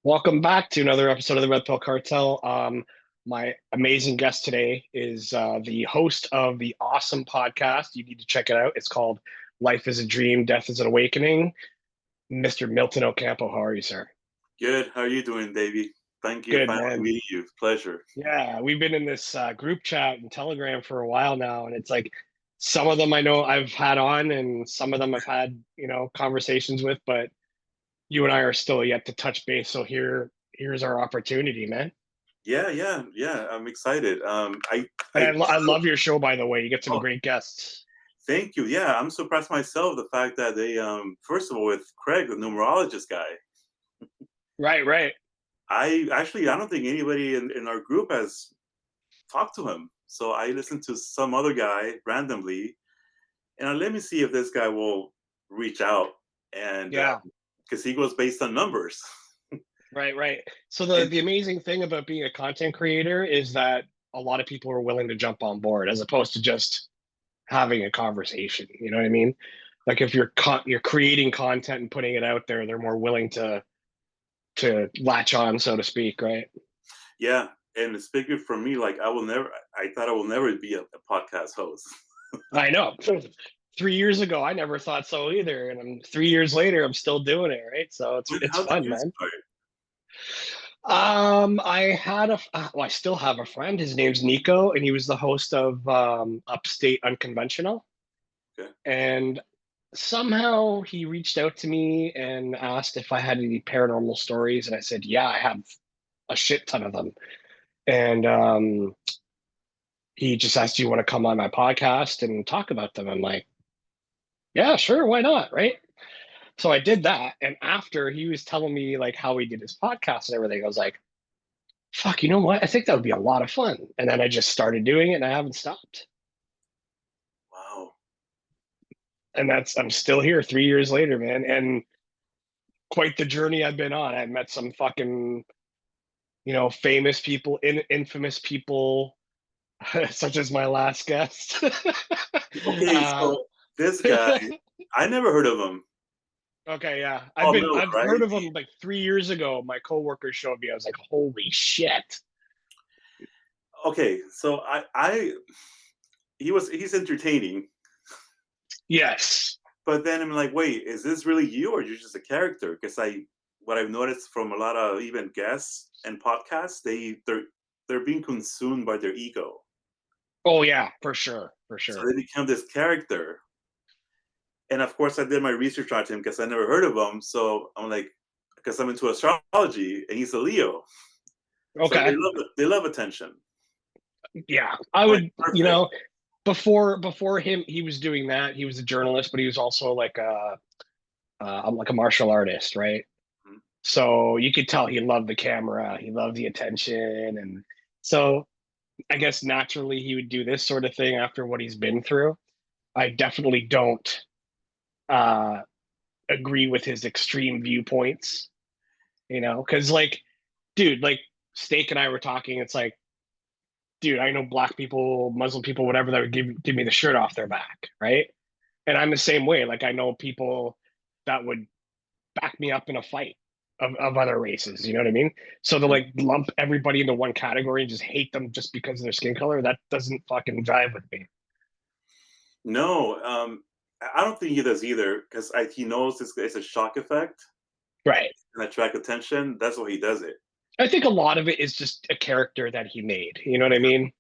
Welcome back to another episode of the Red Pill Cartel. My amazing guest today is the host of the awesome podcast. You need to check it out. It's called Life is a Dream, Death is an Awakening. Mr. Milton Ocampo, how are you, sir? Good. How are you doing, Davey? Thank you. Good, Finally man. meeting you. Pleasure. Yeah, we've been in this group chat and Telegram for a while now, and it's like some of them I know I've had on, and some of them I've had conversations with, but you and I are still yet to touch base. So here's our opportunity, man. Yeah. I'm excited. And I love your show, by the way. You get some Oh, great guests. thank you. Yeah, I'm surprised myself. The fact that they, first of all, with Craig, the numerologist guy, Right, right. I don't think anybody in our group has talked to him. So I listened to some other guy randomly, and let me see if this guy will reach out, and Yeah, because he goes based on numbers. right, right. So the And the amazing thing about being a content creator is that a lot of people are willing to jump on board as opposed to just having a conversation. You know what I mean? Like if you're creating content and putting it out there, they're more willing to latch on, so to speak, right? yeah, and speaking for me, like I thought I will never be a podcast host. I know. 3 years ago, I never thought so either, and 3 years later, I'm still doing it, right? So it's When, it's how did fun, you man. start? I had well, I still have a friend. His name's Nico, and he was the host of Upstate Unconventional. Okay. And somehow he reached out to me and asked if I had any paranormal stories, and I said, "Yeah, I have a shit ton of them." And he just asked, "Do you want to come on my podcast and talk about them?" I'm like, "Yeah, sure, why not?" Right? So I did that, and after he was telling me like how he did his podcast and everything, I was like, fuck, you know what? I think that would be a lot of fun. And then I just started doing it and I haven't stopped. Wow. And I'm still here 3 years later, man. And quite the journey I've been on. I've met some fucking, famous people, infamous people, such as my last guest. Okay, uh, so this guy, I never heard of him. okay, yeah. Oh, Milton, I've heard right? of him like 3 years ago. My coworker showed me. I was like, holy shit. Okay, so he's entertaining, Yes. but then I'm like, wait, is this really you or you're just a character? Because what I've noticed from a lot of even guests and podcasts, they're being consumed by their ego, Oh yeah, for sure. For so sure. they become this character. And of course, I did my research on him because I never heard of him. So I'm like, because I'm into astrology, and he's a Leo, so Okay. they love attention. Yeah. I I'm like, would, perfect. before him, he was doing that. He was a journalist, but he was also like a martial artist, right? Mhm. So you could tell he loved the camera, he loved the attention, and so I guess naturally he would do this sort of thing after what he's been through. I definitely don't uh, agree with his extreme viewpoints, because like, dude, like Steak and I were talking. It's like, dude, I know black people, Muslim people, whatever, that would give me the shirt off their back, right? And I'm the same way. Like I know people that would back me up in a fight of other races. You know what I mean? So to like lump everybody into one category and just hate them just because of their skin color, that doesn't fucking jive with me. No, I don't think he does either because he knows it's a shock effect Right. and attract attention. That's why he does it. I think a lot of it is just a character that he made. You know what I mean?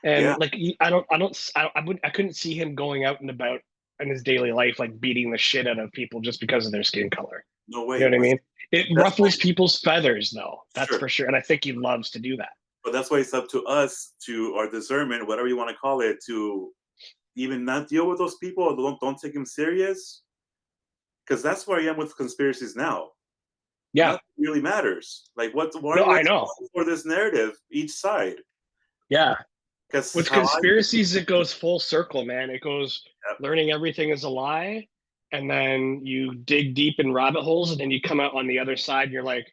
Yeah, And like I couldn't see him going out and about in his daily life like beating the shit out of people just because of their skin color. no You know way. what I But mean? It that's why, ruffles people's feathers, though. That's sure. for sure. And I think he loves to do that. But that's why it's up to us to our discernment, whatever you want to call it, to even not deal with those people or don't take them serious. Because that's where I am with conspiracies now. Yeah. Nothing really matters. Like, No, I what's know. for this narrative each side? Yeah. Because With how I conspiracies, it goes full circle, man. It goes yeah, learning everything is a lie, and then you dig deep in rabbit holes, and then you come out on the other side, and you're like,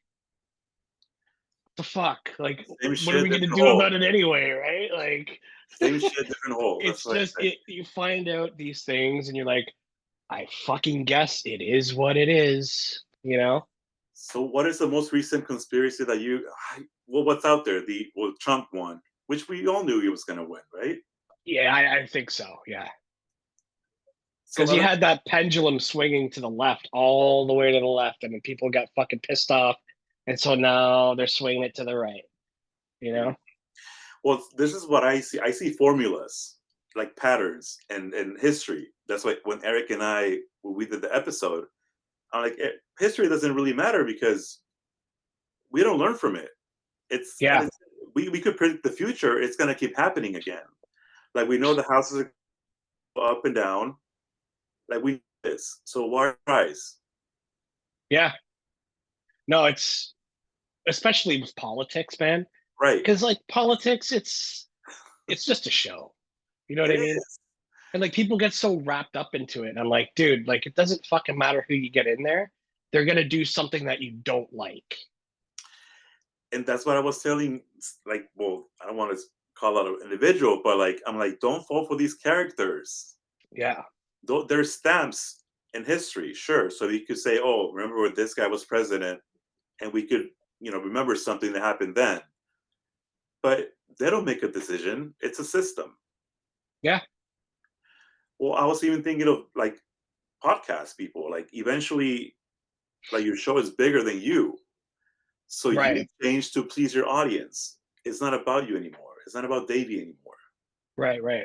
the fuck? Like, same what are shit, we gonna different do hole. about it anyway, right? Like, Same shit, different hole. That's it's what I just say. you find out these things, and you're like, I fucking guess it is what it is, you know? So, what is the most recent conspiracy that well, what's out there? Trump won, which we all knew he was going to win, right? Yeah, I think so. Yeah, So, because you had that pendulum swinging to the left, all the way to the left, and then people got fucking pissed off, and so now they're swinging it to the right. You know? well, this is what I see. I see formulas, like patterns and history. That's why when Eric and when we did the episode, I'm like, history doesn't really matter because we don't learn from it. Yeah, We could predict the future. It's going to keep happening again. Like we know the houses are up and down. Like we know this. So why rise? yeah. No, it's especially with politics, man. Right. Because like politics, it's just a show. You know what It I mean? is. And like people get so wrapped up into it. And I'm like, dude, like it doesn't fucking matter who you get in there. They're gonna do something that you don't like. And that's what I was telling, like, well, I don't want to call out an individual, but like, I'm like, don't fall for these characters. Yeah, There's stamps in history, sure. So you could say, oh, remember when this guy was president, and we could, remember something that happened then. But they don't make a decision. It's a system. yeah, Well, I was even thinking of like podcast people. Like eventually, like your show is bigger than you. So you right, change to please your audience. It's not about you anymore. It's not about Davey anymore. right, right.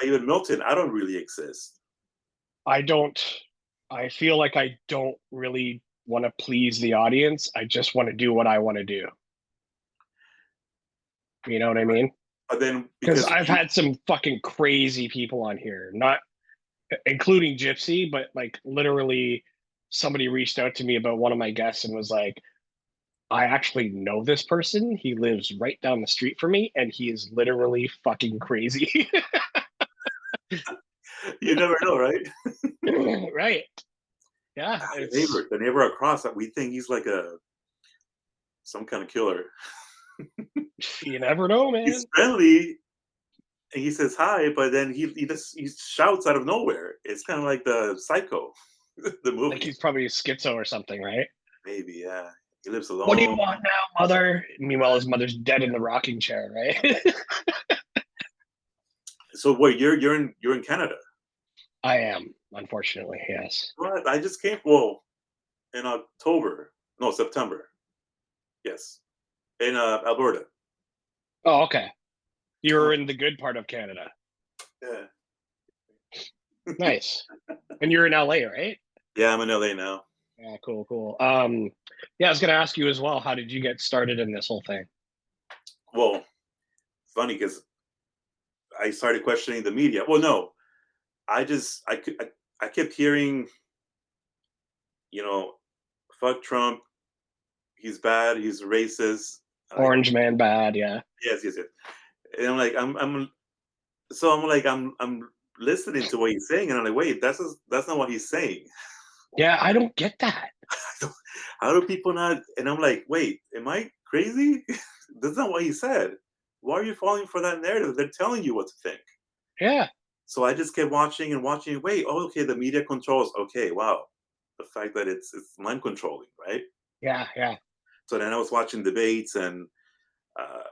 Even Milton, I don't really exist. I don't. I feel like I don't really want to please the audience. I just want to do what I want to do. You know what I mean? But then Because because I've had some fucking crazy people on here, not including Gypsy, but like literally somebody reached out to me about one of my guests and was like, I actually know this person. He lives right down the street from me, and he is literally fucking crazy. you never know, right? Right. Yeah. It's The neighbor across, we think he's like some kind of killer. you never know, He's man. friendly and he says hi, but then he shouts out of nowhere. It's kind of like the Psycho, the Like movie. he's probably a schizo or something, right? Maybe, yeah. He lives What do you alone. want now, mother? Meanwhile, his mother's dead in the rocking chair, right? So wait, you're in Canada. I am, unfortunately, yes. What? I just came. Well, in October, no, September. Yes, in Alberta. Oh, okay. Oh, You're in the good part of Canada. yeah. Nice. And you're in LA, right? Yeah, I'm in LA now. Yeah, cool, cool. Yeah, I was gonna ask you as well, how did you get started in this whole thing? Well, funny because I started questioning the media. Well, no, I kept hearing, you know, fuck Trump. He's bad. He's racist. I'm like, Orange Man bad, yeah. yes, yes, yes. And I'm listening to what he's saying, and I'm like, wait, that's not what he's saying. Yeah, I don't get that. How do people not? And I'm like, wait, am I crazy? That's not what he said. Why are you falling for that narrative? They're telling you what to think. Yeah, So I just kept watching and watching. Wait, oh, okay, the media controls. Okay, wow, the fact that it's mind controlling, right? yeah, yeah, So then I was watching debates, and uh,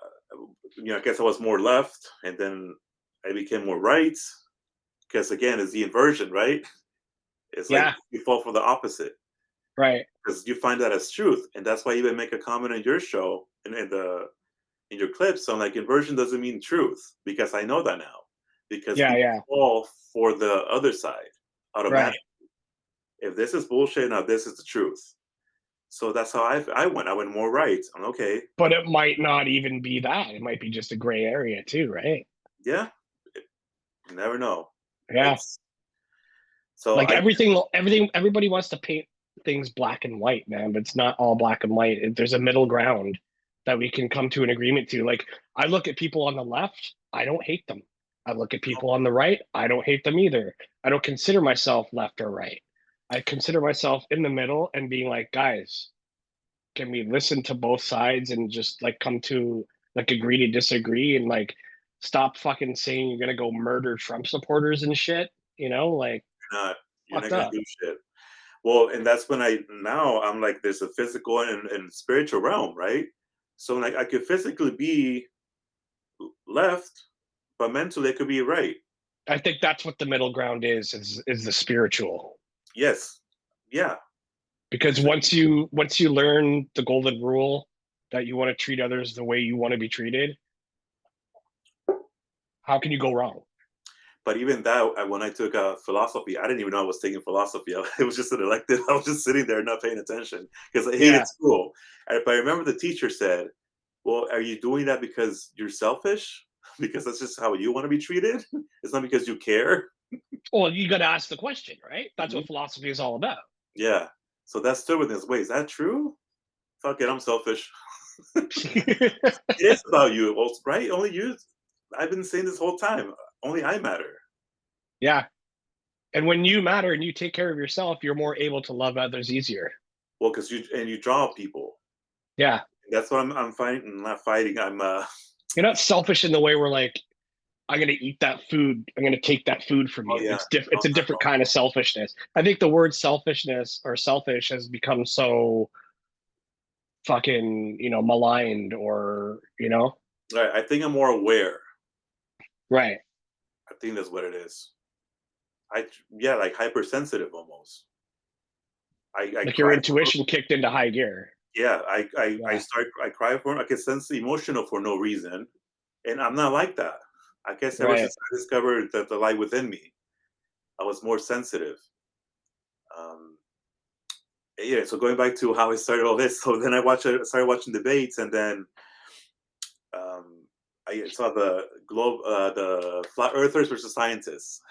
I guess I was more left, and then I became more right. Because again, it's the inversion, right? It's like yeah, you fall for the opposite right. because you find that as truth, and that's why you even make a comment in your show and in your clips. So I'm like, inversion doesn't mean truth because I know that now. Because Yeah, people yeah, fall for the other side right. automatically. If this is bullshit, now this is the truth. So that's how I went. I went more right. I'm okay. But it might not even be that. It might be just a gray area too, right? Yeah, you never know. Yeah. It's so Like I everything, everybody wants to paint things black and white, man, but it's not all black and white. There's a middle ground that we can come to an agreement to. Like I look at people on the left, I don't hate them. I look at people on the right, I don't hate them either. I don't consider myself left or right. I consider myself in the middle and being like, guys, can we listen to both sides and just like come to like agree to disagree and like stop fucking saying you're gonna go murder Trump supporters and shit, like not you're fucked not gonna up. do shit. Well, and that's when I'm like, there's a physical and spiritual realm, right? So like I could physically be left, but mentally I could be right. I think that's what the middle ground is the spiritual. Yes. Yeah. Because Exactly. once you learn the golden rule that you want to treat others the way you want to be treated, how can you go wrong? But even that, when I took philosophy, I didn't even know I was taking philosophy. It was just an elective. I was just sitting there not paying attention because I hated Yeah. school. But I remember the teacher said, "Well, are you doing that because you're selfish? Because that's just how you want to be treated? It's not because you care." Well, you got to ask the question, right? That's Mhm. what philosophy is all about. Yeah. So that stood with this. Wait, is that true? Fuck it, I'm selfish. It is about you, right? Only you. I've been saying this whole time. Only I matter. Yeah. And when you matter and you take care of yourself, you're more able to love others easier. Well, because you draw people. Yeah. That's what I'm fighting. Not fighting. You're not selfish in the way where like, I'm gonna eat that food. I'm gonna take that food from Oh you. yeah. It's different. No, It's a not different at kind of selfishness. I think the word selfishness or selfish has become so fucking, maligned or, Right. I think I'm more aware. right. I think that's what it is. Yeah, like hypersensitive almost. I Like your cry for intuition kicked into high gear. yeah. I Yeah. start I cry for I can sense emotional for no reason, and I'm not like that. I guess ever Right. since I discovered the light within me, I was more sensitive. Um, yeah. So going back to how I started all this, so then started watching debates, and then um, I saw the flat earthers versus scientists,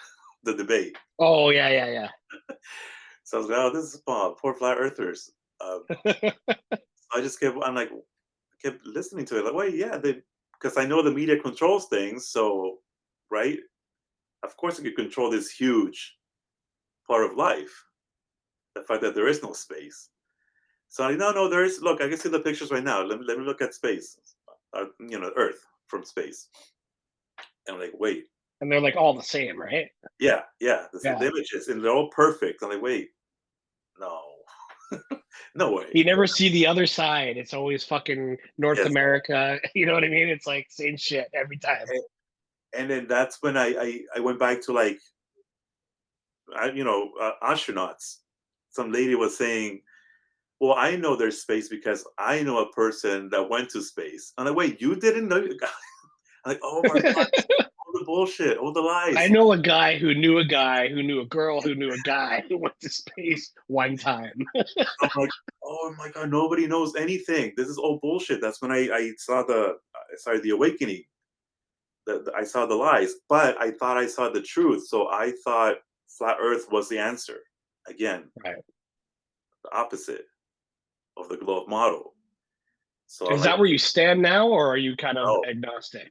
the debate. Oh yeah, yeah, So I was like, oh, this is poor flat earthers. yeah. I just I'm like, kept listening to it. Like, wait, yeah, because I know the media controls things. So, right, of course, it could control this huge part of life. The fact that there is no space. So, I no, no, there is. Look, I can see the pictures right now. Let me look at space. Earth from space. And I'm like, wait, And they're like all the same, right? yeah, yeah, the Yeah. images, and they're all perfect. I'm like, wait, no, no way. You never see the other side. It's always fucking North Yes, America. You know what I mean? It's like same shit every time. and, and then that's when I went back to like astronauts. Some lady was saying, "Well, I know there's space because I know a person that went to space." I'm like, "Wait, you didn't know?" I'm like, "Oh my god, all the bullshit, all the I lies." know a guy who knew a guy who knew a girl who knew a guy who went to space one time. I'm like, "Oh my god, nobody knows anything. This is all bullshit." That's when I saw the awakening. I saw the lies, but I thought I saw the truth. So I thought flat Earth was the answer. Again, Right. the opposite of the globe model. So I'm Is like, that where you stand now, or are you kind of no, agnostic?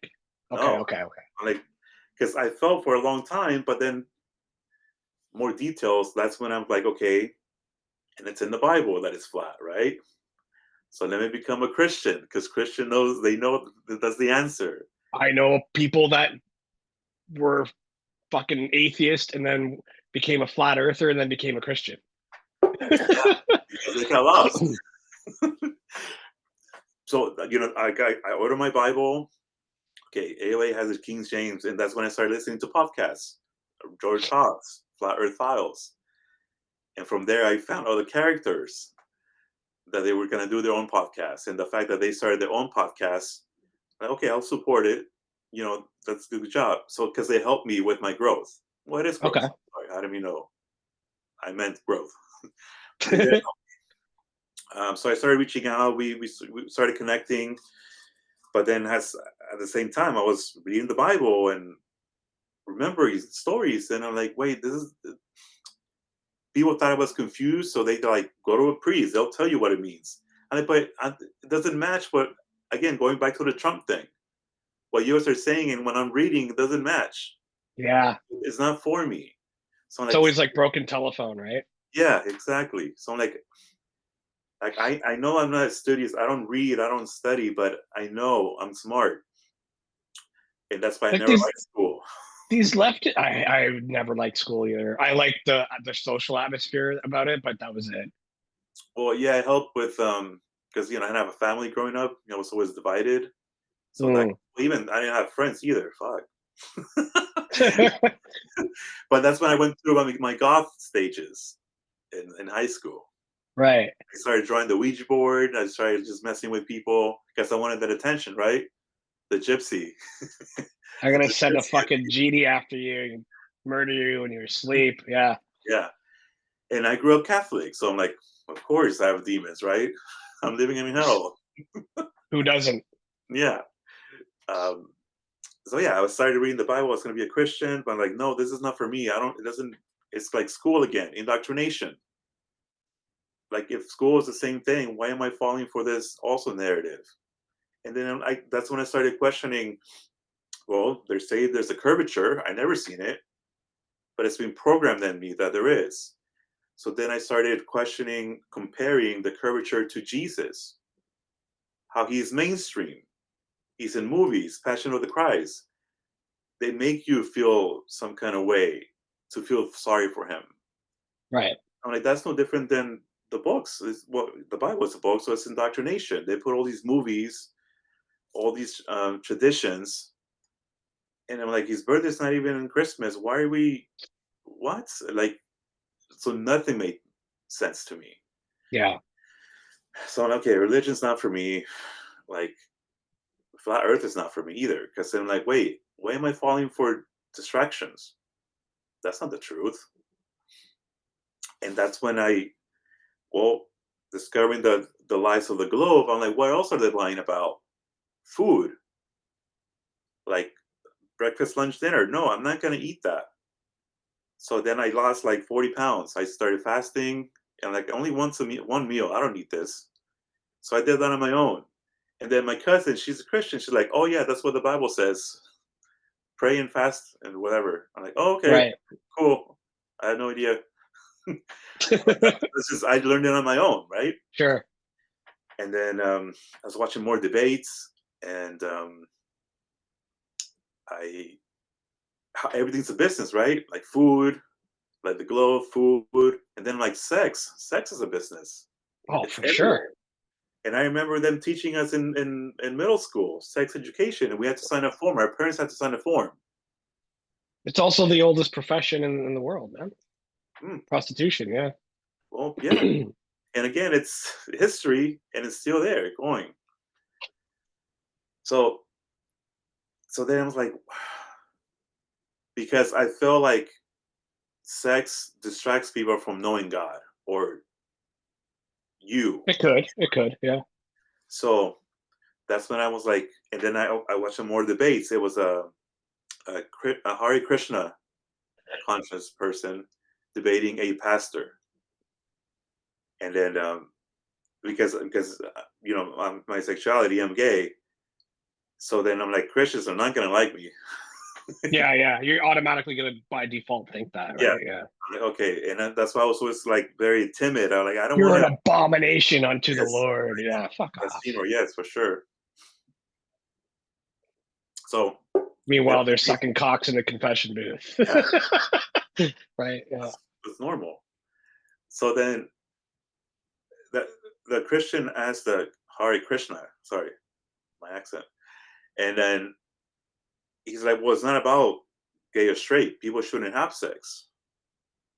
Okay, no. okay, okay. I'm like, because I felt for a long time, but then more details. That's when I'm like, okay, and it's in the Bible that it's flat, right? So let me become a Christian because Christian knows they know that's the answer. I know people that were fucking atheist and then became a flat earther and then became a Christian. Yeah, because they got lost. So I order my Bible. Okay, AOA has a King James, and that's when I started listening to podcasts. George Hawks, Flat Earth Files, and from there I found other characters that they were going to do their own podcast, and the fact that they started their own podcast, like, okay, I'll support it. Let's do the job. So because they helped me with my growth. What is growth? Okay. Sorry, how do you know? I meant growth. They did. So I started reaching out. We started connecting, but then at the same time I was reading the Bible and remembering stories, and I'm like, wait, this is people thought I was confused, so they like go to a priest. They'll tell you what it means. But it doesn't match what. Again, going back to the Trump thing, what you guys are saying and when I'm reading, it doesn't match. Yeah. It's not for me. So I'm It's like, always like broken telephone, right? yeah, exactly. So I'm like I know I'm not studious. I don't read. I don't study, but I know I'm smart, and that's why I Like never these liked school. These left, I never liked school either. I liked the social atmosphere about it, but that was it. Well, yeah, it helped with because I didn't have a family growing up. So it was divided. So that Mm. even I didn't have friends either. Fuck. But that's when I went through my goth stages in high school. Right. I started drawing the Ouija board. I started just messing with people because I wanted that attention, right? The gypsy. I'm gonna The send a gypsy. fucking genie after you and murder you in your sleep. Yeah. Yeah. And I grew up Catholic, so I'm like, of course I have demons, right? I'm living in hell. Who doesn't? Yeah. Um, so yeah, I started reading the Bible. I was going to be a Christian, but I'm like, no, this is not for me. I don't. It doesn't. It's like school again, indoctrination. Like if school is the same thing, why am I falling for this also narrative? And then that's when I started questioning. Well, they say there's a curvature. I never seen it, but it's been programmed in me that there is. So then I started questioning, comparing the curvature to Jesus, how he's mainstream. He's in movies, Passion of the Christ. They make you feel some kind of way to feel sorry for him. Right. I'm like, that's no different than the books. Well, the Bible is a book, so it's indoctrination. They put all these movies, all these traditions, and I'm like, his birthday's not even in Christmas. Why are we? What? Like, so nothing made sense to me. Yeah. So I'm like, okay, religion's not for me. Like, flat Earth is not for me either. Because then I'm like, wait, why am I falling for distractions? That's not the truth. And that's when well, discovering the lies of the globe, I'm like, what else are they lying about? Food, like breakfast, lunch, dinner. No, I'm not gonna eat that. So then I lost like 40 pounds. I started fasting and like only once one meal. I don't eat this. So I did that on my own. And then my cousin, she's a Christian. She's like, oh yeah, that's what the Bible says. Pray and fast and whatever. I'm like, oh, okay, Right. cool. I had no idea. But that's just I learned it on my own, right? Sure. And then I was watching more debates, and I everything's a business, right? Like food, like the glow of food, and then like sex. Sex is a business. Oh, It's for sure. everywhere. And I remember them teaching us in middle school sex education, and we had to sign a form. Our parents had to sign a form. It's also the oldest profession in the world, man. Hmm, Prostitution. Yeah. well, yeah. And again, it's history, and it's still there, going. So, so then I was like, because I feel like sex distracts people from knowing God or you. It could. It could. Yeah. So that's when I was like, and then I watched some more debates. It was a Hare Krishna conscious person debating a pastor, and then because my sexuality, I'm gay. So then I'm like, Christians are not gonna like me. Yeah. Yeah. You're automatically gonna by default think that, Yeah. right? Yeah. I'm like, okay, and that's why I was always like very timid. I'm like, I don't You're want an to. abomination unto the Yes, Lord. Yeah. Fuck off. blasphemer, yes, for sure. So then, Meanwhile, they're sucking cocks in the confession booth. yeah, Right. Yeah. it's normal. So then the the Christian asked the Hare Krishna, sorry, my accent, and then he's like, well, it's not about gay or straight. People shouldn't have sex.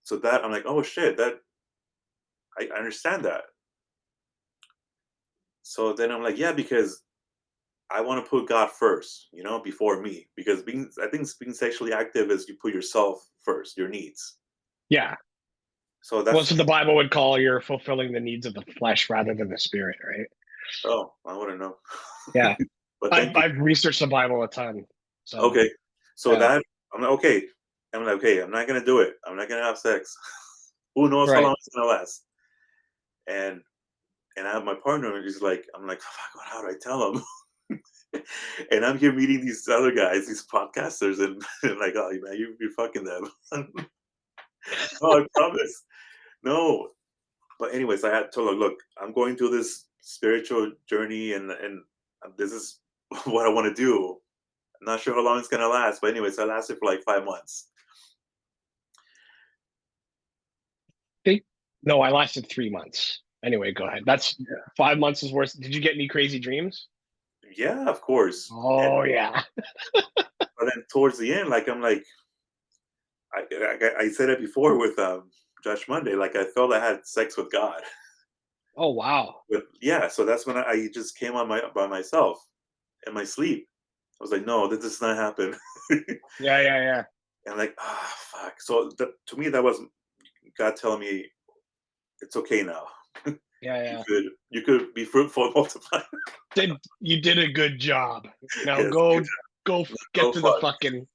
So that I'm like, oh shit, that I understand that. So then I'm like, yeah, because I want to put God first, before me. Because I think being sexually active is you put yourself first, your needs. Yeah. So Well, that's so the Bible would call you're fulfilling the needs of the flesh rather than the spirit, right? oh, I want to know. Yeah. But I've thank you. I've researched the Bible a ton. So Okay, so yeah. that I'm like, okay. I'm like, okay, I'm not gonna do it. I'm not gonna have sex. Who knows how Right. long it's gonna last? And I have my partner, and he's like, I'm like, fuck, how do I tell him? And I'm here meeting these other guys, these podcasters, and, like, oh man, you're fucking them. No, I promise. No. But anyways, I had told her, look, I'm going through this spiritual journey, and this is what I want to do. I'm not sure how long it's gonna last, but anyways, I lasted for like 5 months. Think no, I lasted 3 months. Anyway, go ahead. That's 5 months is worse. Did you get any crazy dreams? Yeah, of course. And Oh yeah. but then towards the end, like I'm like I said it before with Josh Monday, like I felt I had sex with God. Oh wow. But yeah, so that's when I just came on my by myself in my sleep. I was like, no, this does not happen. Yeah, yeah, yeah. And like, ah, fuck. So to me, that was God telling me it's okay now. Yeah, yeah. You could be fruitful and multiply. You did a good job. Now Yes, good go job. get Go to the fuck. fucking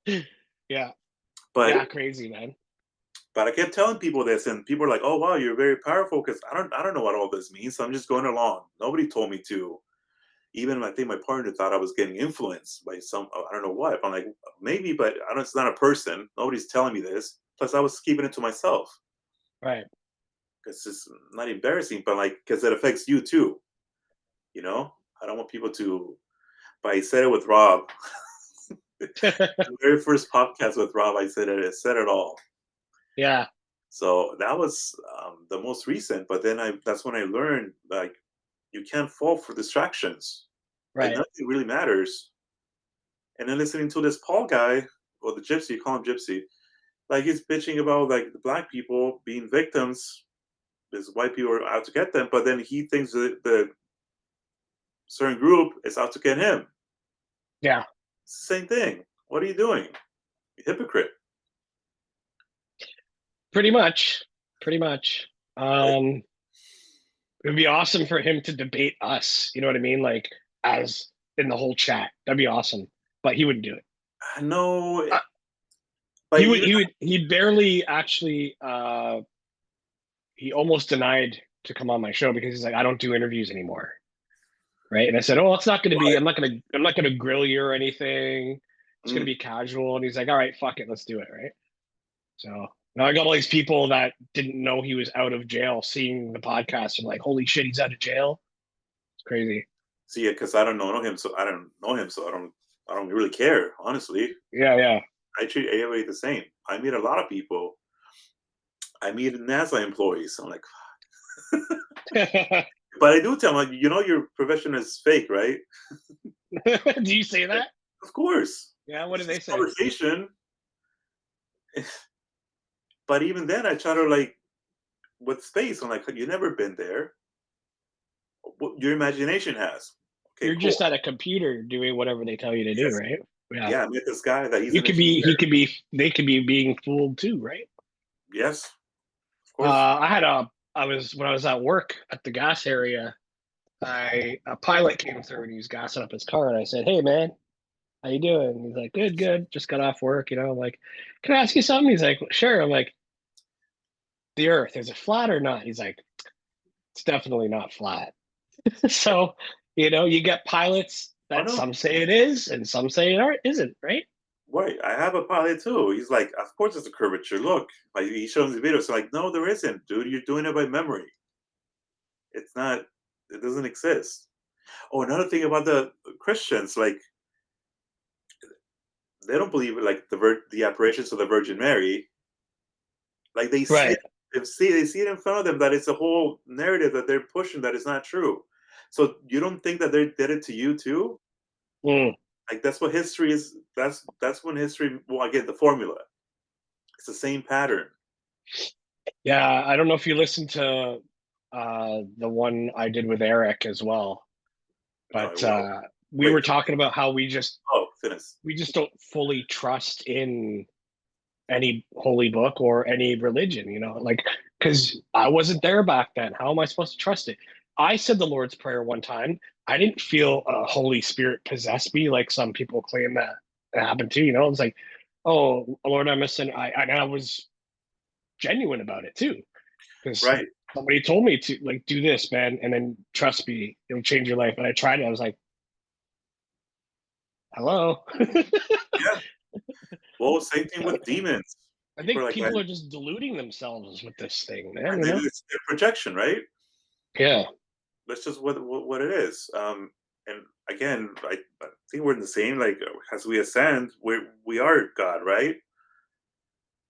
yeah. Yeah, But crazy, man. I kept telling people this, and people are like, "Oh wow, you're very powerful." Because I don't know what all this means. So I'm just going along. Nobody told me to. Even I think my partner thought I was getting influenced by some. I don't know what. I'm like, maybe, but I don't. It's not a person. Nobody's telling me this. Plus, I was keeping it to myself Right. because it's not embarrassing, but like because it affects you too. You know, I don't want people to. But I said it with Rob. The very first podcast with Rob, I said it. I said it all. Yeah, So that was the most recent. But then that's when I learned like you can't fall for distractions. Like right. nothing really matters. And then listening to this Paul guy, or the gypsy, you call him gypsy, like he's bitching about like the black people being victims. Because white people are out to get them, but then he thinks that the certain group is out to get him. Yeah. It's the same thing. What are you doing? You hypocrite. Pretty much. Pretty much. Like, It'd be awesome for him to debate us. You know what I mean? Like as in the whole chat. That'd be awesome. But he wouldn't do it. I know, Uh, but even he barely actually he almost denied to come on my show because he's like, I don't do interviews anymore. Right. And I said, oh, it's not gonna be, why? I'm not gonna grill you or anything. It's gonna Mm. be casual. And he's like, all right, fuck it, let's do it. Right. So now I got all these people that didn't know he was out of jail seeing the podcast and like, holy shit, he's out of jail. It's crazy. See, because I don't know him, so I don't know him, so I don't really care. Honestly, Yeah, yeah. I treat everybody the same. I meet a lot of people. I meet NASA employees. I'm like, but I do tell them, like, you know, your profession is fake, right? Do you say that? Of course, Yeah, what do it's they just say? conversation. But even then, I try to like with space. I'm like, you never been there. What your imagination has. Okay, You're cool. just at a computer doing whatever they tell you to do, Yes, right? Yeah. yeah. I met this guy that he's You an could be, engineer. he could be, they could be being fooled too, right? Yes, of course. I had I was, when I was at work at the gas area, a pilot came through and he was gassing up his car. And I said, hey, man, how you doing? He's like, good, good. Just got off work. You know, I'm like, can I ask you something? He's like, sure. I'm like, the earth, is it flat or not? He's like, it's definitely not flat. So, you get pilots Oh that no, some say it is and some say it isn't, right? wait. I have a pilot too. He's like, of course it's a curvature. Look, like he shows the videos. Like, no, there isn't, dude. You're doing it by memory. It's not. It doesn't exist. Oh, another thing about the Christians, like they don't believe like the apparitions of the Virgin Mary. Like they see it, Right. they see it in front of them that it's a whole narrative that they're pushing that is not true. So you don't think that they did it to you too? Mm. Like that's what history is. That's when history. Well, again, the formula. It's the same pattern. Yeah. I don't know if you listened to the one I did with Eric as well, No, I but will. we Wait. were talking about how Finish. we just don't fully trust in any holy book or any religion, like, because I wasn't there back then. How am I supposed to trust it? I said the Lord's Prayer one time. I didn't feel a Holy Spirit possess me like some people claim that it happened to. It's like, oh Lord, I'm a sinner. I was genuine about it too, because Right. somebody told me to like do this, man, and then trust me, it'll change your life. And I tried it. I was like, hello. Yeah. Well, same thing with demons. I People are think like, people are just deluding themselves with this thing, man. maybe it's their projection, right? Yeah. That's just what it is. and again, I think we're in the same, like, as we ascend, we are God, right?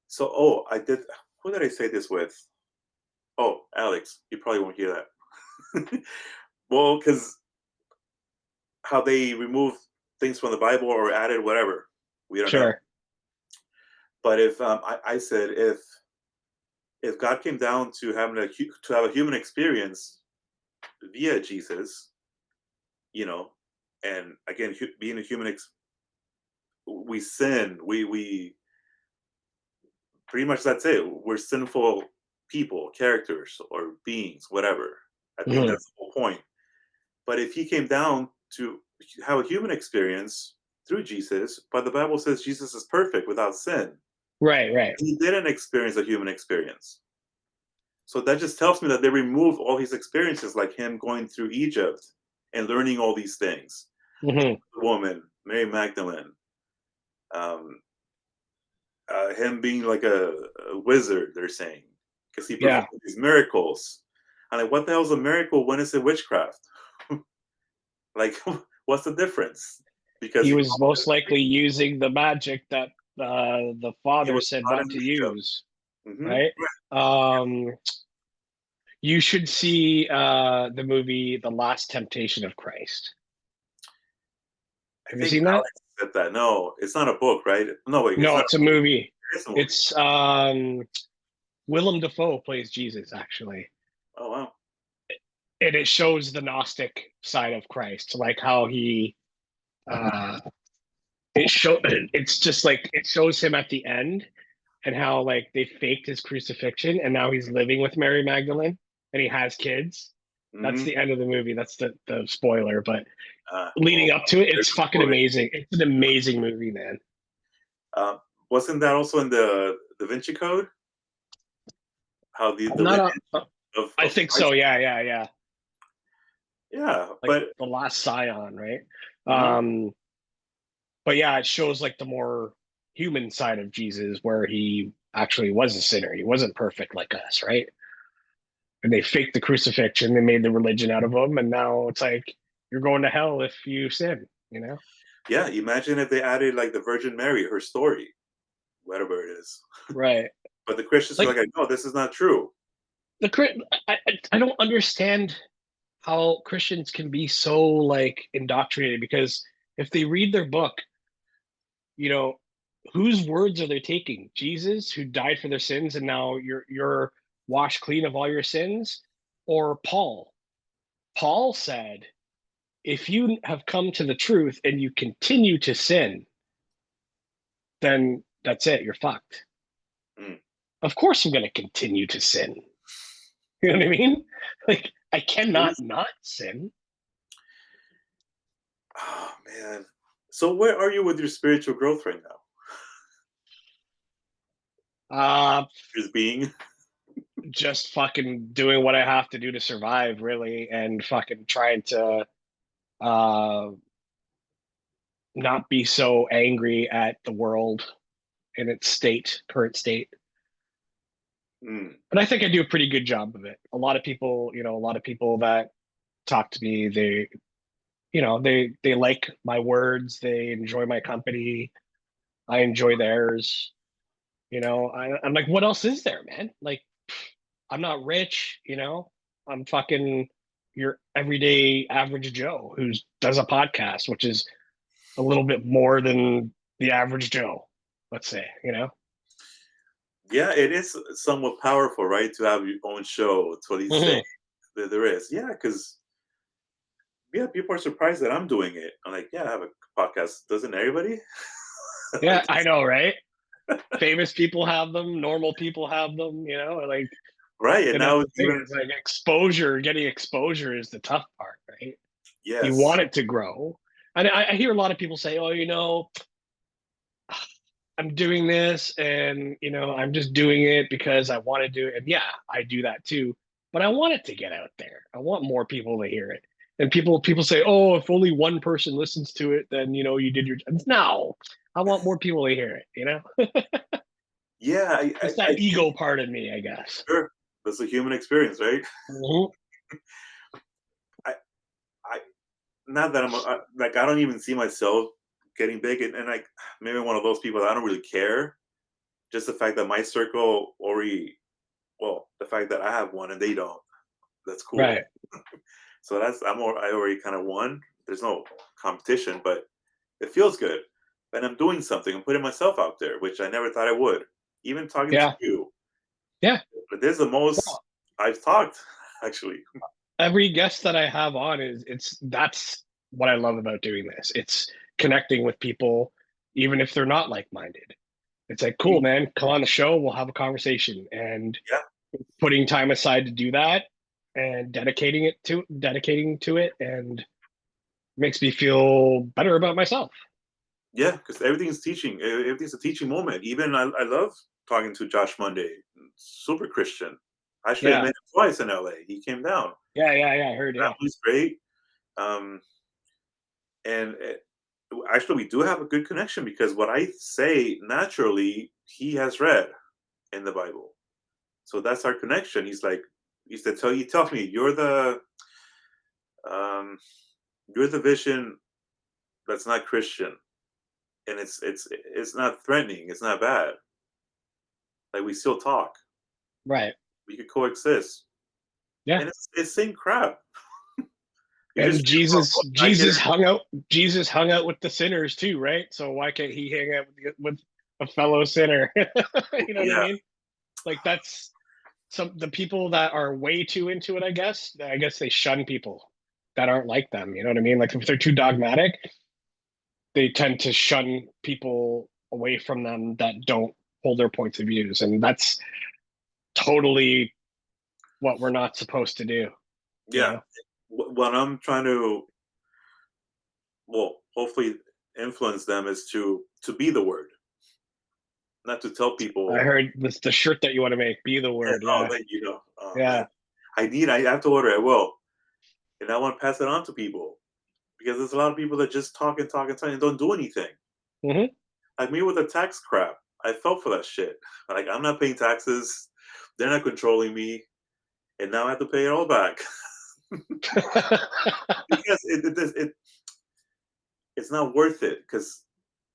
So, oh, I did. Who did I say this with? Oh, Alex. You probably won't hear that. Well, because how they remove things from the Bible or added whatever, we don't know. Sure. But if I said if God came down to to have a human experience via Jesus, you know, and again, being a human, we sin. We pretty much that's it. We're sinful people, characters, or beings, whatever. I think Mhm. that's the whole point. But if he came down to have a human experience through Jesus, but the Bible says Jesus is perfect without sin, Right, right. he didn't experience a human experience. So that just tells me that they removed all his experiences, like him going through Egypt and learning all these things. Hmm. The woman, Mary Magdalene, um, him being like a wizard, they're saying, because he Yeah. performed these miracles. I'm like, what the hell's a miracle? When is it witchcraft? Like, what's the difference? Because He was most likely using the magic that the he father was said taught not in to Egypt. use, Hmm. right? Um, you should see the movie The Last Temptation of Christ. I Have you think seen that? Alex said that. No, it's not a book, right? No, wait, it's No, not it's a a movie. movie. It is a movie. It's Willem Dafoe plays Jesus, actually. Oh wow. And it shows the Gnostic side of Christ, like how he uh it's just like it shows him at the end and how like they faked his crucifixion and now he's living with Mary Magdalene and he has kids. That's Hmm. the end of the movie. That's the spoiler, but Well, leading up to it, there's it's a fucking spoiler. amazing. It's an amazing movie, man. Uh, wasn't that also in the Da Vinci Code? How I'm the not lineage I of think so. Christ? Yeah, yeah, yeah. Yeah, Like but the last scion, right? mhm. Um, but yeah, it shows like the more human side of Jesus where he actually was a sinner. He wasn't perfect like us, right? And they faked the crucifixion. They made the religion out of him, and now it's like you're going to hell if you sin. You know? Yeah, imagine if they added like the Virgin Mary, her story, whatever it is. Right. But the Christians are Like like, no, this is not true. the I don't understand how Christians can be so like indoctrinated because if they read their book, you know, whose words are they taking? Jesus, who died for their sins, and now you're washed clean of all your sins, or Paul? Paul said, if you have come to the truth and you continue to sin, then that's it. You're fucked. Mm. Of course, I'm going to continue to sin. You know what I mean? Like, I cannot not sin. Oh man. So where are you with your spiritual growth right now? Uh, Just being. just fucking doing what I have to do to survive, really, and fucking trying to uh, not be so angry at the world in its current state. Mm. But I think I do a pretty good job of it. A lot of people, a lot of people that talk to me, they like my words, they enjoy my company, I enjoy theirs. I'm like, what else is there, man? Like, I'm not rich, I'm fucking your everyday average Joe who does a podcast, which is a little bit more than the average Joe, let's say. Yeah, it is somewhat powerful, right? To have your own show, to at least say Hmm. that there is. Yeah, because yeah, people are surprised that I'm doing it. I'm like, yeah, I have a podcast. Doesn't everybody? Yeah, Like, I know, right? Famous people have them, normal people have them, like, right, and and that's now the it's thing. even It's like getting exposure is the tough part, right? You yes. want it to grow. And I hear a lot of people say, oh, I'm doing this and I'm just doing it because I want to do it. And yeah, I do that too. But I want it to get out there. I want more people to hear it. And people say, oh, if only one person listens to it, then you did your no. I want more people to hear it. Yeah, It's I that think ego part of me, I guess. sure. That's a human experience, right? Mhm. I I not that like I don't even see myself getting big, and like maybe one of those people that I don't really care. Just the fact that my circle already, well, the fact that I have one and they don't, that's cool. Right. So I already kind of won. There's no competition, but it feels good. And I'm doing something. I'm putting myself out there, which I never thought I would. Even talking to Yeah. you, Yeah. but this is the most Well, I've talked actually. every guest that I have on is that's what I love about doing this. It's connecting with people, even if they're not like minded. It's like, cool, man, come on the show, we'll have a conversation. And Yeah, putting time aside to do that and dedicating to it and makes me feel better about myself. yeah, because everything's teaching. Everything's a teaching moment. Even I love talking to Josh Monday, super Christian. Actually, I met Yeah. him twice in LA. He came down. Yeah. I heard, yeah. Family's great. Um, and actually, we do have a good connection because what I say naturally, he has read in the Bible. So that's our connection. He's like, he tells me, um, you're the vision that's not Christian. And it's not threatening. It's not bad. Like we still talk. Right. We could coexist. Yeah. And it's same crap. You're just And backing Jesus hung out with the sinners too, right? So why can't he hang out with a fellow sinner? You know what I yeah, mean? Like that's some the people that are way too into it, I guess they shun people that aren't like them. You know what I mean? Like if they're too dogmatic, they tend to shun people away from them that don't hold their points of views. And that's totally what we're not supposed to do, you yeah. know? What I'm trying to, well, hopefully influence them is to be the word, not to tell I people. heard this the shirt that you want to make, be the Yeah, word. oh, Yeah. thank you. No, oh man, Yeah. I have to order. I will, and I want to pass it on to people because there's a lot of people that just talk and talk and talk and don't do anything. Hmm. Like me with the tax crap, I fell for that shit. Like I'm not paying taxes, they're not controlling me, and now I have to pay it all back because it's not worth it. Because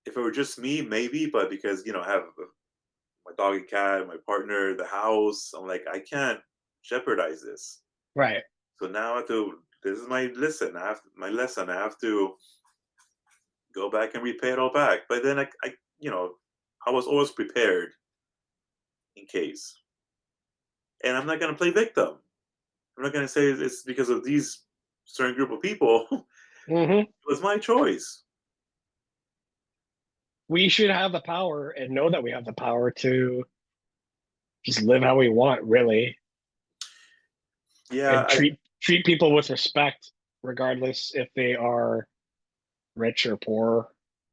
if it were just me, maybe, but because I have my dog and cat, my partner, the house, I'm like I can't jeopardize this. Right. So now I have to. This is my lesson. My lesson. I have to go back and repay it all back. But then I was always prepared in case. And I'm not gonna play victim. I'm not gonna say it's because of these certain group of people. Hmm. It was my choice. We should have the power and know that we have the power to just live how we want, really, Yeah, and treat people with respect, regardless if they are rich or poor,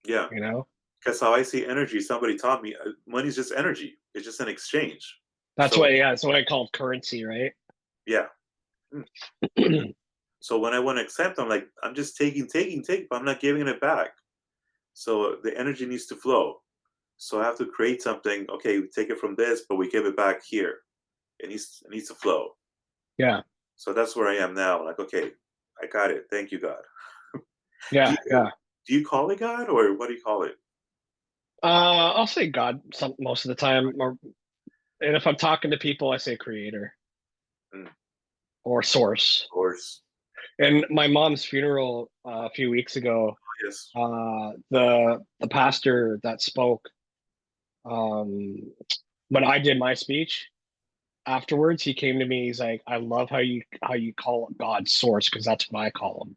yeah. you know? Because how I see energy, somebody taught me, money's just energy. It's just an exchange. That's So what, yeah, that's what I call currency, right? yeah. Mm. So when I want to accept, I'm like, I'm just taking, but I'm not giving it back. So the energy needs to flow. So I have to create something. Okay, we take it from this, but we give it back here. It needs to flow. Yeah. So that's where I am now. Like, okay, I got it. Thank you, God. Do Yeah. you Yeah. do you call it God or what do you call it? I'll say God most of the time, and if I'm talking to people, I say creator Mm, of or source. course. And my mom's funeral a few weeks ago, Yes. the pastor that spoke, um, when I did my speech afterwards, he came to me. He's like, "I love how you call God source because that's what I call him."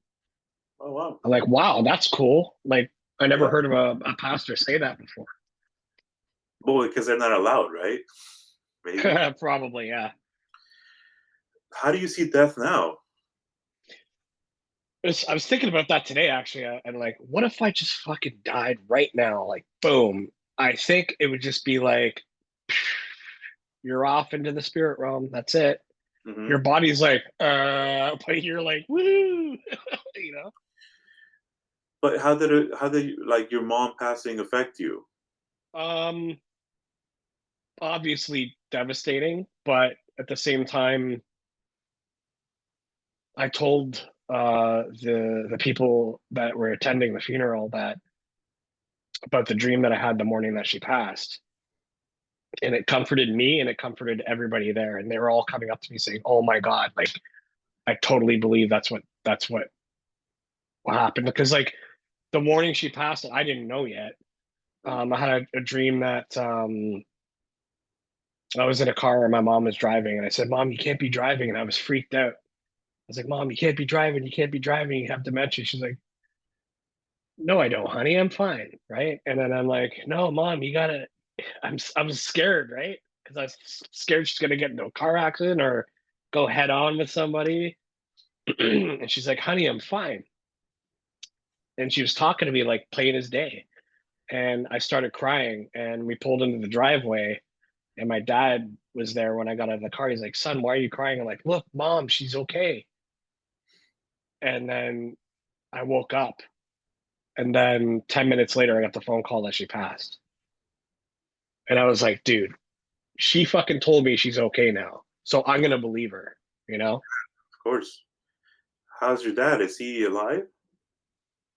Oh wow. I'm like, "Wow, that's cool." Like I Yeah. never heard of a pastor say that before. Well, because they're not allowed, right? Maybe. Probably, yeah. How do you see death now? I was thinking about that today, actually, and like, what if I just fucking died right now? Like, boom. I think it would just be like, you're off into the spirit realm. That's it. Your Hmm. body's like, but you're like, woo, you know? But how did like your mom passing affect you? Um, Obviously devastating, but at the same time, I told the people that were attending the funeral that about the dream that I had the morning that she passed. And it comforted me and it comforted everybody there. And they were all coming up to me saying, "Oh my God, like I totally believe what happened." Because like the morning she passed, I didn't know yet. I had a dream that I was in a car and my mom was driving, and I said, "Mom, you can't be driving," and I was freaked out. I was like, "Mom, you can't be driving. You can't be driving. You have dementia." She's like, "No, I don't, honey. I'm fine, right?" And then I'm like, "No, Mom, you gotta." I'm scared, right? Because I was scared she's gonna get into a car accident or go head on with somebody. And she's like, "Honey, I'm fine." And she was talking to me like plain as day. And I started crying, and we pulled into the driveway. And my dad was there when I got out of the car. He's like, "Son, why are you crying?" I'm like, "Look, Mom, she's okay." And then I woke up. And then 10 minutes later, I got the phone call that she passed. And I was like, dude, she fucking told me she's okay now. So I'm going to believe her, you know? Of course. How's your dad? Is he alive?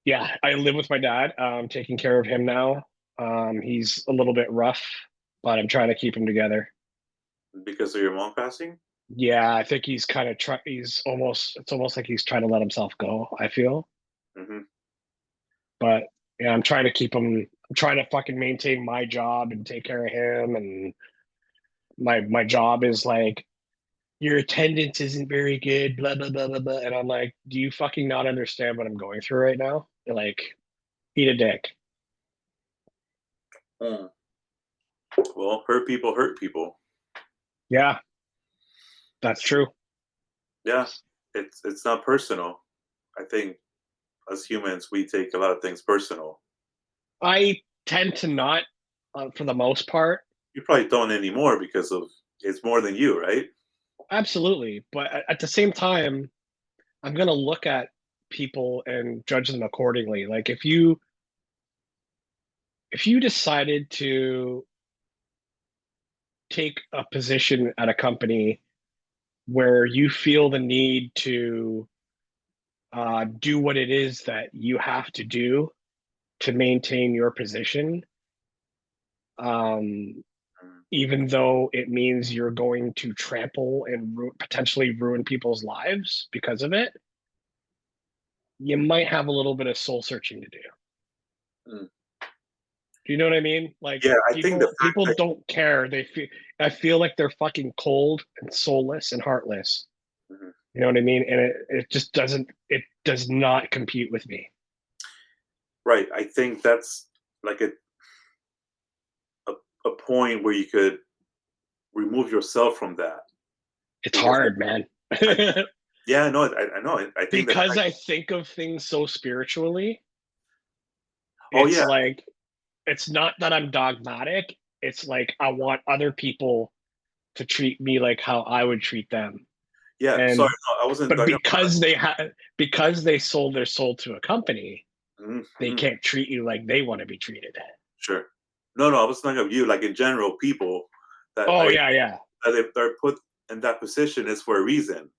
Yeah, I live with my dad. Taking care of him now. He's a little bit rough, but I'm trying to keep him together. Because of your mom passing? Yeah, I think he's kind of it's almost like he's trying to let himself go, I feel. Hmm. But yeah, I'm trying to fucking maintain my job and take care of him. And my job is like, your attendance isn't very good, blah, blah, blah, blah, blah. And I'm like, do you fucking not understand what I'm going through right now? Like, eat a dick. Mm. Well, hurt people hurt people. Yeah, that's true. Yeah, it's not personal. I think as humans, we take a lot of things personal. I tend to not, for the most part. You probably don't anymore because of it's more than you, right? Absolutely. But at the same time, I'm going to look at people and judge them accordingly. Like if you decided to take a position at a company where you feel the need to do what it is that you have to do to maintain your position, um, Mm. even though it means you're going to trample and potentially ruin people's lives because of it, you might have a little bit of soul searching to do. Mm. Do you know what I mean? Like Yeah, I think the fact people that don't care. I feel like they're fucking cold and soulless and heartless. Mhm. You know what I mean? And it just it does not compute with me. Right, I think that's like a, a point where you could remove yourself from that It's because hard, man. I yeah, no, I know. I think that Because I think of things so spiritually, oh it's yeah, like it's not that I'm dogmatic. It's like I want other people to treat me like how I would treat them. yeah. Sorry, And no, I wasn't but talking about because they sold their soul to a company, mhm, they mhm, can't treat you like they want to be treated. sure. No, no, I was talking of you, like in general, people that Oh I yeah, yeah. that if they're put in that position is for a reason,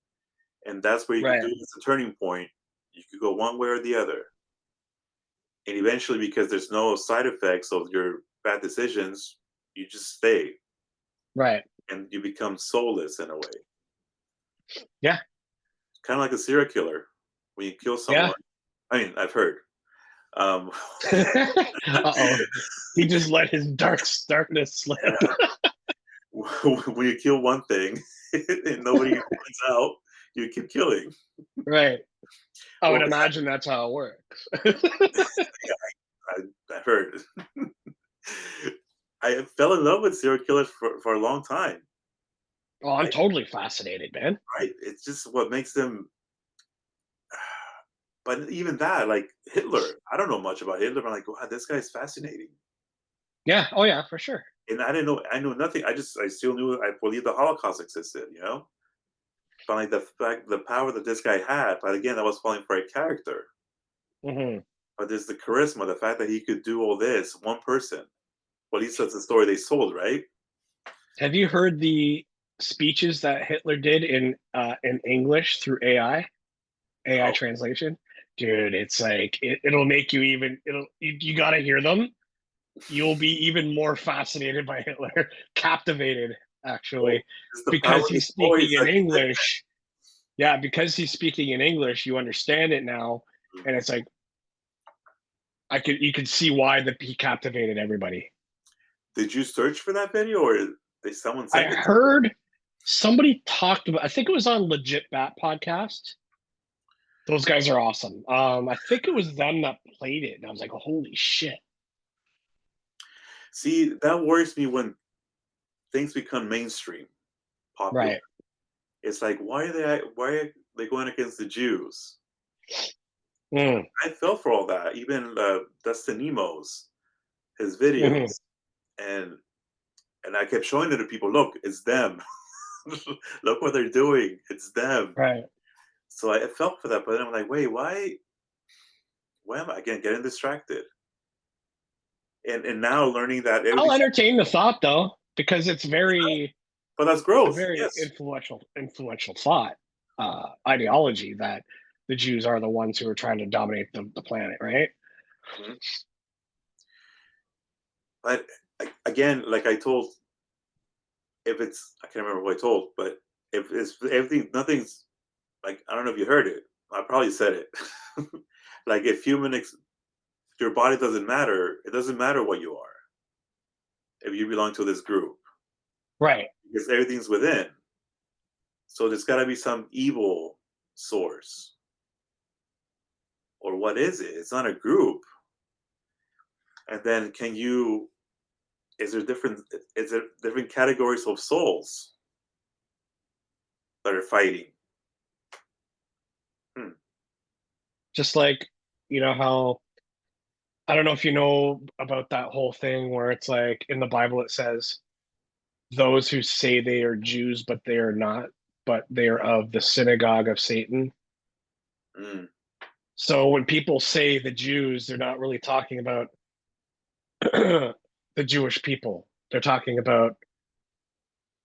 and that's where you could Right. do it's a turning point. You could go one way or the other, and eventually, because there's no side effects of your bad decisions, you just stay Right. and you become soulless in a way. Yeah. Kind of like a serial killer. When you kill Yeah. someone, I mean, I've heard. Um, Uh-oh. He just let his darkness slip. yeah, when you kill one thing and nobody finds out, you keep killing. Right. I would Well, imagine that's how it works. I've heard. I fell in love with serial killers for a long time. Oh, I'm I, totally fascinated, man. right? It's just what makes them. But even that, like Hitler, I don't know much about Hitler. But I'm like, wow, this guy's fascinating. Yeah. Oh, yeah, for sure. And I didn't know. I knew nothing. I still knew. I believe the Holocaust existed. But like the fact, the power that this guy had. But again, I was falling for a character. Hmm. But there's the charisma, the fact that he could do all this, one person. Well, at least that's the story they sold, right? Have you heard the speeches that Hitler did in English through AI? AI Oh, translation. Dude, it's like it'll make you even you got to hear them. You'll be even more fascinated by Hitler, captivated oh, actually, it's the power because of he's his voice. speaking in English. Yeah, because he's speaking in English, you understand it now, and it's like you could see why he captivated everybody. Did you search for that video, or did someone I send it to you? heard somebody talked about. I think it was on Legit Bat podcast. Those guys are awesome. I think it was them that played it, and I was like, "Holy shit!" See, that worries me when things become mainstream, popular. Right. It's like, why are they going against the Jews? Mm, I fell for all that. Even Dustin Nemo's his mhm. videos, and I kept showing it to people. Look, it's them. Look what they're doing. It's them. Right. So I felt for that, but then I'm like, wait, why? Why am I again getting distracted? And now learning that I'll everything's, entertain the thought though, because but that's it's a growth. very Yes. influential thought, ideology that the Jews are the ones who are trying to dominate the planet, right? Mhm. But again, like I told, if it's I can't remember what I told, but if it's everything, nothing's like I don't know if you heard it. I probably said it. Like if your body doesn't matter, it doesn't matter what you are if you belong to this group Right. because everything's within. So there's got to be some evil source, or what is it? It's not a group. And then can you? Is there different? Is there different categories of souls that are fighting? Hmm. Just like, how I don't know if you know about that whole thing where it's like in the Bible it says those who say they are Jews but they are not, but they are of the synagogue of Satan. Mm. So when people say the Jews, they're not really talking about the Jewish people. They're talking about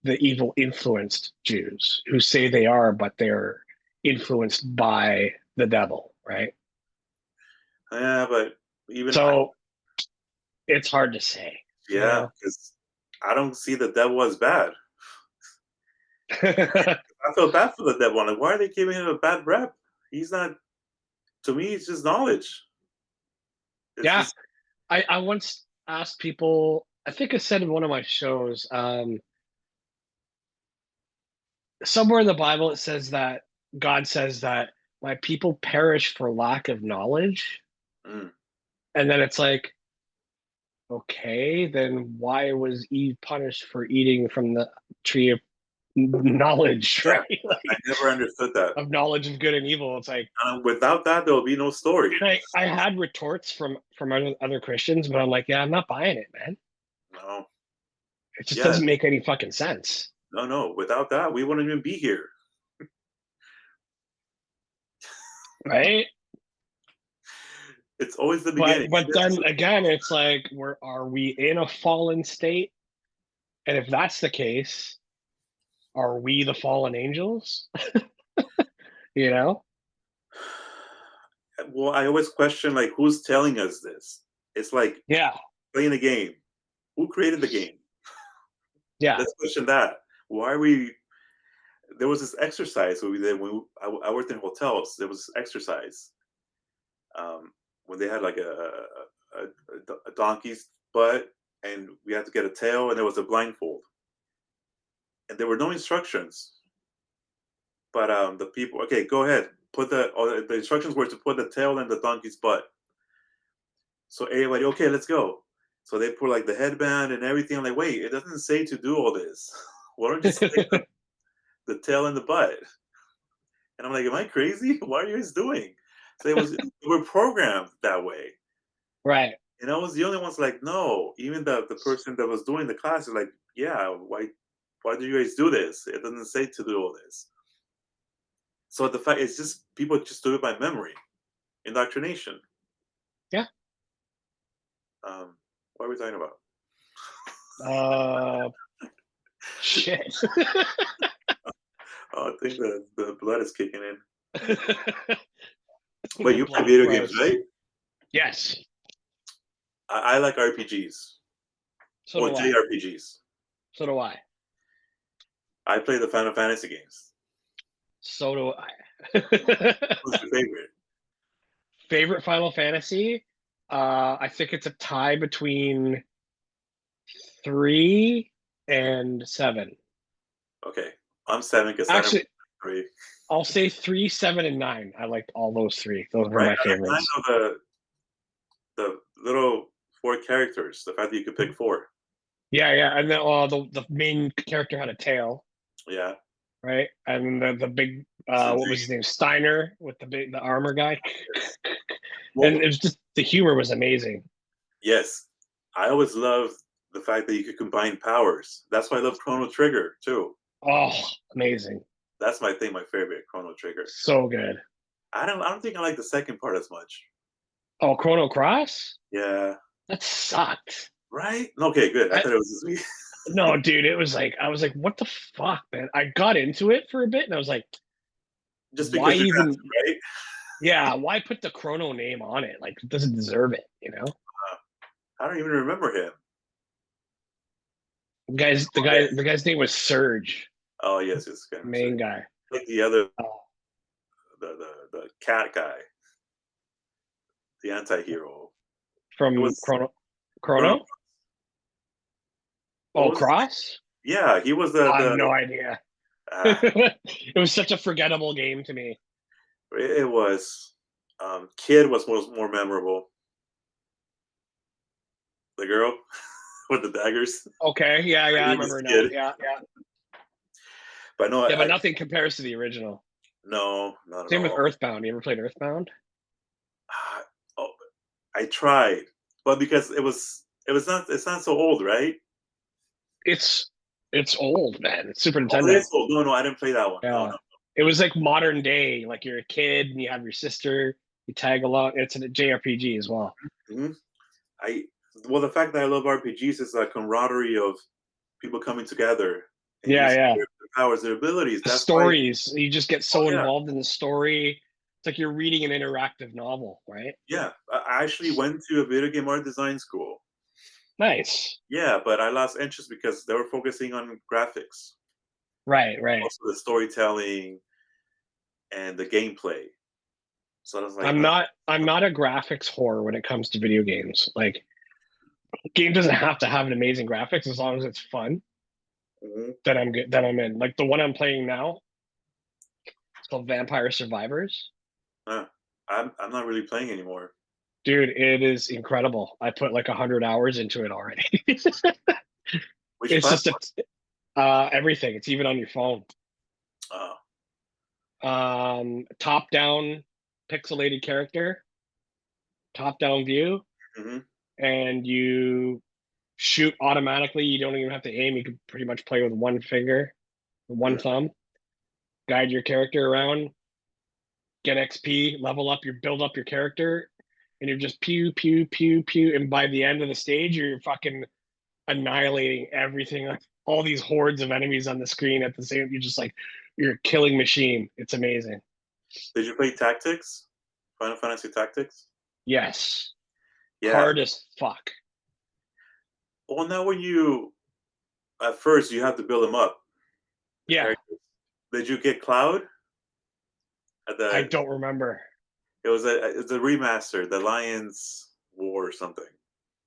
the evil influenced Jews who say they are, but they're influenced by the devil, right? Yeah, but even So it's hard to say, you yeah, know? because I don't see the devil as bad. I feel bad for the devil. I'm like, why are they giving him a bad rep? He's not. To me, it's just knowledge. It's Yeah. just I once asked people, I think I said in one of my shows, somewhere in the Bible it says that God says that my people perish for lack of knowledge. mm, And then it's like, okay, then why was Eve punished for eating from the tree of knowledge, yeah. right? I Like never understood that. of knowledge of good and evil. It's like, Without that, there will be no story. and I had retorts from other Christians, but I'm like, yeah, I'm not buying it, man. No. It just Yeah. doesn't make any fucking sense, No. No. Without that, we wouldn't even be here. right? It's always the beginning. But This then is again, it's like, are we in a fallen state? And if that's the case, are we the fallen angels? You know? well, I always question like who's telling us this. It's like Yeah, playing a game. Who created the game? yeah. Let's question that. Why are we? There was this exercise we did when I worked in hotels. There was this exercise when they had like a donkey's butt, and we had to get a tail, and there was a blindfold, and there were no instructions. But the people, okay, go ahead, put the instructions were to put the tail in the donkey's butt. So everybody, okay, let's go. So they put like the headband and everything. I'm like, wait, it doesn't say to do all this. Why don't you just stick the tail in the butt? And I'm like, am I crazy? What are you guys doing? So we're programmed that way. Right. And I was the only one's like, no. Even the person that was doing the class is like, yeah, why do you guys do this? It doesn't say to do all this. So the fact it's just people just do it by memory, indoctrination. Yeah. What are we talking about? Uh, shit. Oh, I think the blood is kicking in. But The you play Black video games, Christ. right? Yes. I like RPGs So or do I. JRPGs. So do I. I play the Final Fantasy games. So do I. What's your favorite? Favorite Final Fantasy? I think it's a tie between 3 and 7. Okay, I'm 7 because I don't Actually, play 3. I'll say 3, 7, and 9. I liked all those three. Those were Right, my I like 9 favorites. of the little 4 characters. The fact that you could pick 4. Yeah, yeah. And then the main character had a tail, Yeah, right? And the big what was his Sindri. name? Steiner with the armor guy. Yes. And Well, it was just the humor was amazing. yes, I always loved the fact that you could combine powers. That's why I love Chrono Trigger too. Oh, amazing. That's my thing, my favorite Chrono Trigger. So good. I don't think I like the second part as much. Oh, Chrono Cross? Yeah. That sucked. Right? Okay, good. I I thought it was this week. No, dude, it was like I was like, what the fuck, man? I got into it for a bit and I was like, Just why because you have even to, right? yeah, why put the Chrono name on it? Like it doesn't deserve it, you know? I don't even remember him. The guy's name was Surge, Oh yes, it's kind of main guy. like the other Oh, the cat guy, the anti-hero. It from was Chrono. Chrono? What Oh, was his Cross? name? Yeah, he was the I have the no idea. uh, It was such a forgettable game to me. it was Kid was more memorable. The girl with the daggers. Okay, yeah, Her yeah, I name is remember now. Kid. Yeah, yeah. But no, Yeah, but nothing compares to the original. no, not at Same with all. Earthbound. You ever played Earthbound? Uh, oh, I tried, but because it's not so old, right? It's it's old, man. It's Super Oh, it Nintendo. is old. No, no, I didn't play that one. No, Yeah. no. It was like modern day. Like you're a kid and you have your sister, you tag along. It's a JRPG as well. Mhm. I well, the fact that I love RPGs is a camaraderie of people coming together and Yeah, using yeah. their powers, their abilities. The That's why. stories, you just get Oh so yeah, involved in the story. It's like you're reading an interactive novel, right? yeah. I actually went to a video game art design school. Nice. Yeah, but I lost interest because they were focusing on graphics, Right, right. also the storytelling and the gameplay. So I was like, I'm not a graphics whore when it comes to video games. Like game doesn't have to have an amazing graphics as long as it's fun. mhm, Then I'm good. Then I'm in. Like the one I'm playing now, it's called Vampire Survivors. huh. I'm not really playing anymore. Dude, it is incredible. I put like 100 hours into it already. Which It's just platform? everything. It's even on your phone. Oh, Top down pixelated character, top down view, hmm, and you shoot automatically. You don't even have to aim. You can pretty much play with one finger, one hmm. thumb, guide your character around, get XP, level up your build up your character, and you're just pew pew pew pew. And by the end of the stage, you're fucking annihilating everything. Like all these hordes of enemies on the screen at the same. You're just like you're a killing machine. It's amazing. Did you play Tactics? Final Fantasy Tactics? Yes, Yeah. hard as fuck. Well, now when you at first you have to build them up, the Yeah, characters. Did you get Cloud at I the? don't remember. It's a remaster, the Lions War or something.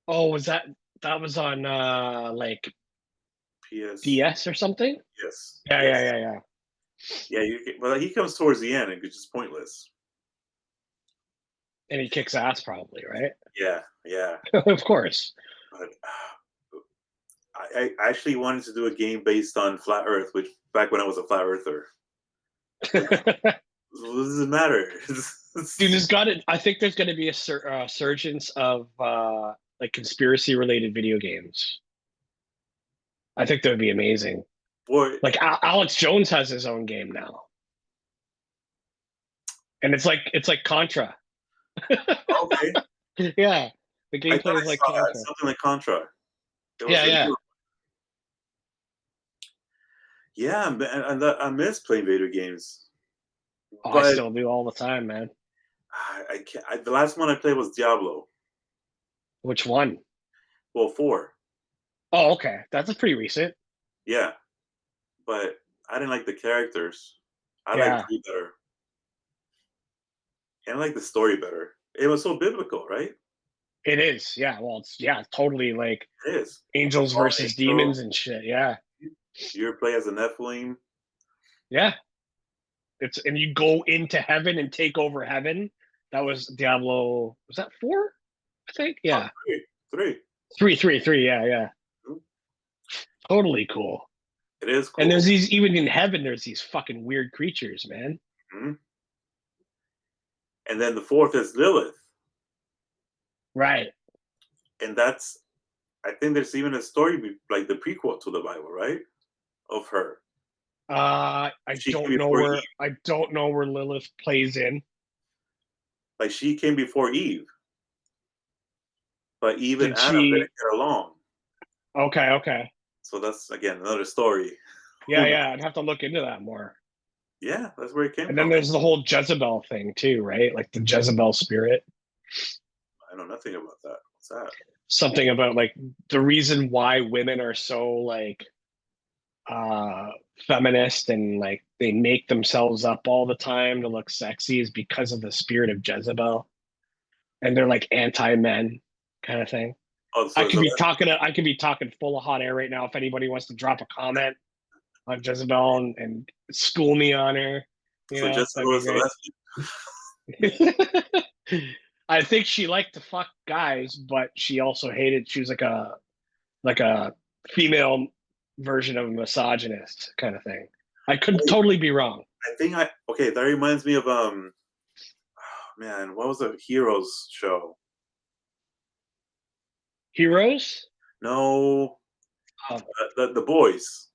Oh, that was on like PS. DS or something? Yes, Yeah, yeah, yes, yeah, yeah. Well, he comes towards the end and it's just pointless. and he kicks ass probably, right? Yeah, yeah. Of course. But I actually wanted to do a game based on Flat Earth, which back when I was a flat earther. But what does it matter? Dude, there's got to. I think there's going to be a surgence of like conspiracy related video games. I think that would be amazing. Boy, Like Alex Jones has his own game now, and it's like Contra. okay. Yeah, the I thought gameplay is I like saw that Contra. something like Contra. It was Yeah, the yeah. new. Yeah, man, I miss playing video games. Oh, I but still do all the time, man. I can't. The last one I played was Diablo. Which one? Well, 4. Oh, okay. That's a pretty recent. Yeah, but I didn't like the characters. I like Yeah, 3 better, and I like the story better. It was so biblical, right? it is. Yeah, well, it's yeah, totally like It is. A angels fallen versus angel. demons and shit. Yeah, You play as a Nephilim. yeah. It's and you go into heaven and take over heaven. That was Diablo. Was that 4? I think. Oh, Yeah, 3. 3. 3. Yeah, yeah. Mhm. Totally cool. It is And there's cool. these even in heaven. There's these fucking weird creatures, man. Mhm. And then the 4th is Lilith, Right. and that's I think there's even a story like the prequel to the Bible, right? Of her. She came before Eve. I don't know where Lilith plays in. Like she came before Eve, but Eve and Did Adam didn't she? get along. Okay, okay. So that's again another story. Yeah, Who knows? yeah. I'd have to look into that more. Yeah, that's where it came And then from. there's the whole Jezebel thing too, right? Like the Jezebel spirit. I know nothing about that. What's that? Something about like the reason why women are so like uh feminist and like they make themselves up all the time to look sexy is because of the spirit of Jezebel. And they're like anti-men kind of thing. Oh, so so that, I could be talking full of hot air right now if anybody wants to drop a comment on Jezebel and school me on her, so that'd Jezebel be is a great. lesbian. I think she liked to fuck guys, but she also hated. She was like a female version of a misogynist kind of thing. I could Wait, totally be wrong. I think I okay. That reminds me of oh, man, what was the Heroes show? Heroes? No, Oh, the boys.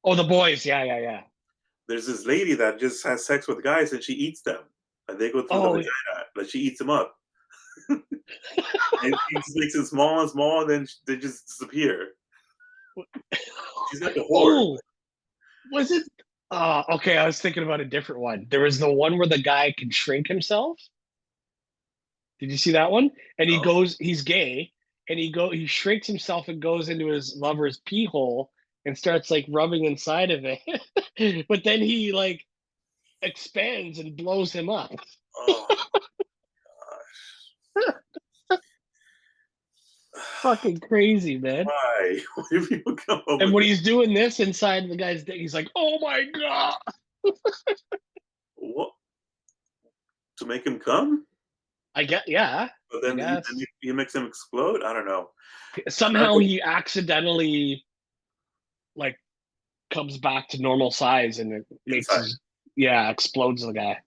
oh, the boys. Yeah, yeah, yeah. There's this lady that just has sex with guys and she eats them, and they go through the Oh, vagina, but she eats them up. And she just makes it small and small, and then they just disappear. She's like a whore. oh, was it? Okay. I was thinking about a different one. There was the one where the guy can shrink himself. Did you see that one? And he No? goes, he's gay, and he shrinks himself and goes into his lover's pee hole and starts like rubbing inside of it. But then he like expands and blows him up. Oh Fucking crazy, man. why? Why do people come up And with when that? he's doing this inside the guy's dick, he's like, "Oh my god!" What, to make him come? I get, yeah, But I then guess he makes him explode. I don't know. I somehow think he accidentally like comes back to normal size and it makes inside, his yeah explodes the guy.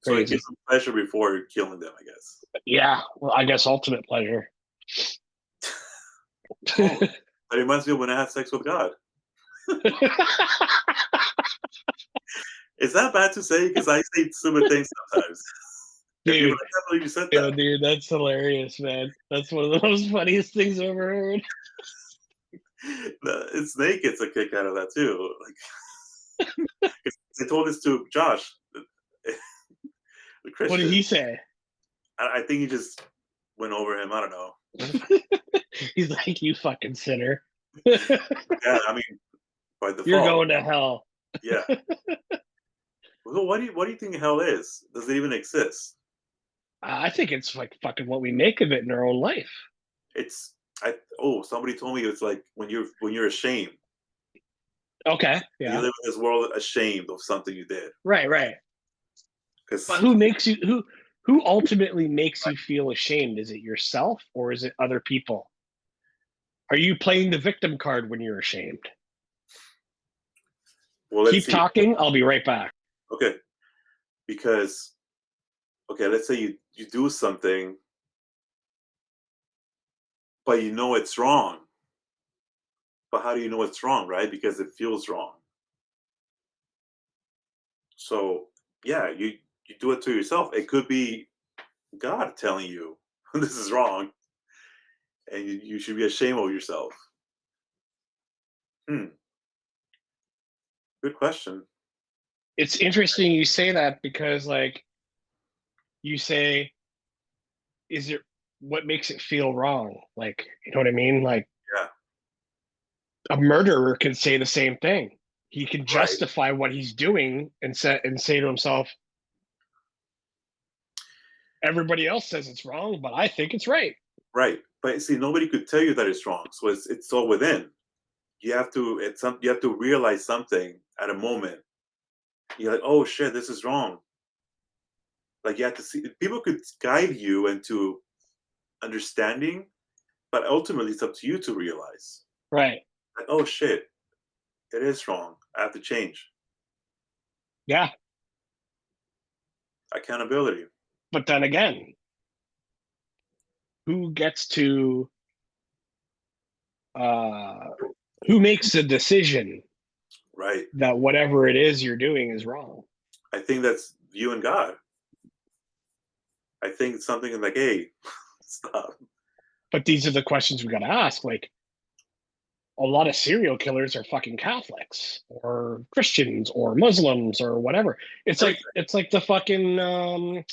so it gives Crazy. him pleasure before killing them. I guess. Yeah, well, I guess ultimate pleasure. Oh, that reminds me of when I had sex with God. Is that bad to say? Because I say stupid things sometimes. And people are Dude, like, I can't believe you said yo, that. dude, that's hilarious, man. That's one of the most funniest things I've ever heard. Snake gets a kick out of that too. Like, 'cause I told this to Josh, the What did Christian. he say? I think he just went over him. I don't know. He's like, "You fucking sinner, Yeah, I mean, by you're default, going to hell." yeah. Well, what do you think hell is? Does it even exist? I think it's like fucking what we make of it in our own life. It's I oh, somebody told me it's like when you're ashamed. Okay, You yeah, live in this world ashamed of something you did. right, right. But Because who ultimately makes you feel ashamed? Is it yourself or is it other people? Are you playing the victim card when you're ashamed? well, let's Keep see. talking. I'll be right back. Okay, because okay, let's say you do something, but you know it's wrong. But how do you know it's wrong, right? Because it feels wrong. So yeah, you do it to yourself. It could be God telling you this is wrong, and you should be ashamed of yourself. Hmm, good question. it's interesting you say that because like you say, is it what makes it feel wrong? Like, you know what I mean? Like Yeah, a murderer can say the same thing. He can right, justify what he's doing and say to himself, everybody else says it's wrong, but I think it's right. right. But see, nobody could tell you that it's wrong. So it's all within. You have to you have to realize something at a moment. You're like, oh shit, this is wrong. Like you have to see people could guide you into understanding, but ultimately it's up to you to realize. Right. Like, oh shit, it is wrong. I have to change. Yeah. Accountability. But then again, who gets to uh who makes the decision Right. that whatever it is you're doing is wrong? I think that's you and God. I think it's something like, hey, stop. But these are the questions we got to ask. Like a lot of serial killers are fucking Catholics or Christians or Muslims or whatever. Everything. It's like the fucking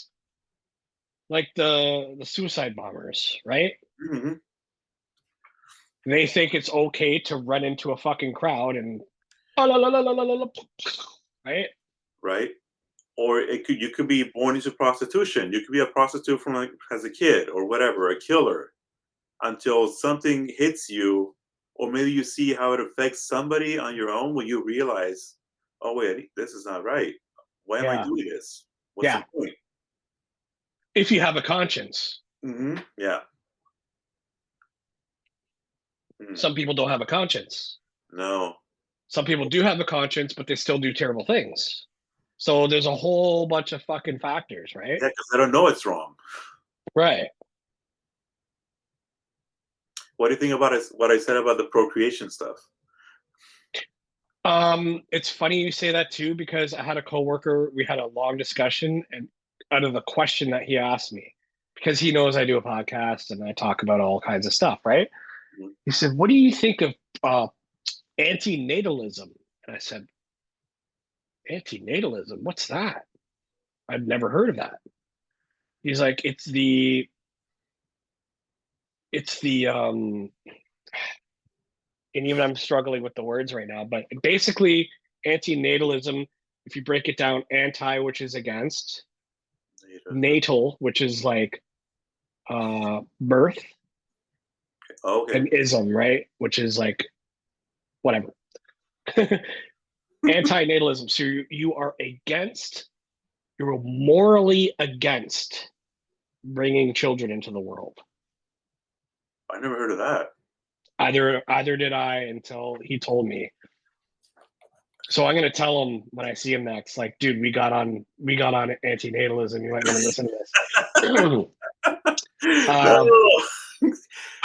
like the suicide bombers, right? Hmm. They think it's okay to run into a fucking crowd and oh, la, la, la, la, la, la, right? Right. Or it could you could be born into prostitution. You could be a prostitute from like as a kid or whatever, a killer, until something hits you, or maybe you see how it affects somebody on your own when you realize, oh wait, this is not right. Why am I Yeah, doing this? What's the yeah. point? If you have a conscience, Yeah. Mm. some people don't have a conscience. No. Some people do have a conscience, but they still do terrible things. So there's a whole bunch of fucking factors, right? Yeah, because I don't know it's wrong. Right. What do you think about what I said about the procreation stuff? It's funny you say that too because I had a coworker. We had a long discussion, and out of the question that he asked me, because he knows I do a podcast and I talk about all kinds of stuff, right? Mhm. He said, "What do you think of antinatalism?" And I said, "Antinatalism? What's that? I've never heard of that." He's like, it's the and even I'm struggling with the words right now, but basically antinatalism, if you break it down, anti, which is against, natal, which is like birth, Okay. and ism, right, which is like whatever. Anti-natalism. So you are against, you're morally against bringing children into the world. I never heard of that. Either did I until he told me. So I'm gonna tell him when I see him next, like, dude, we got on anti-natalism. You might want to listen to this. um, No.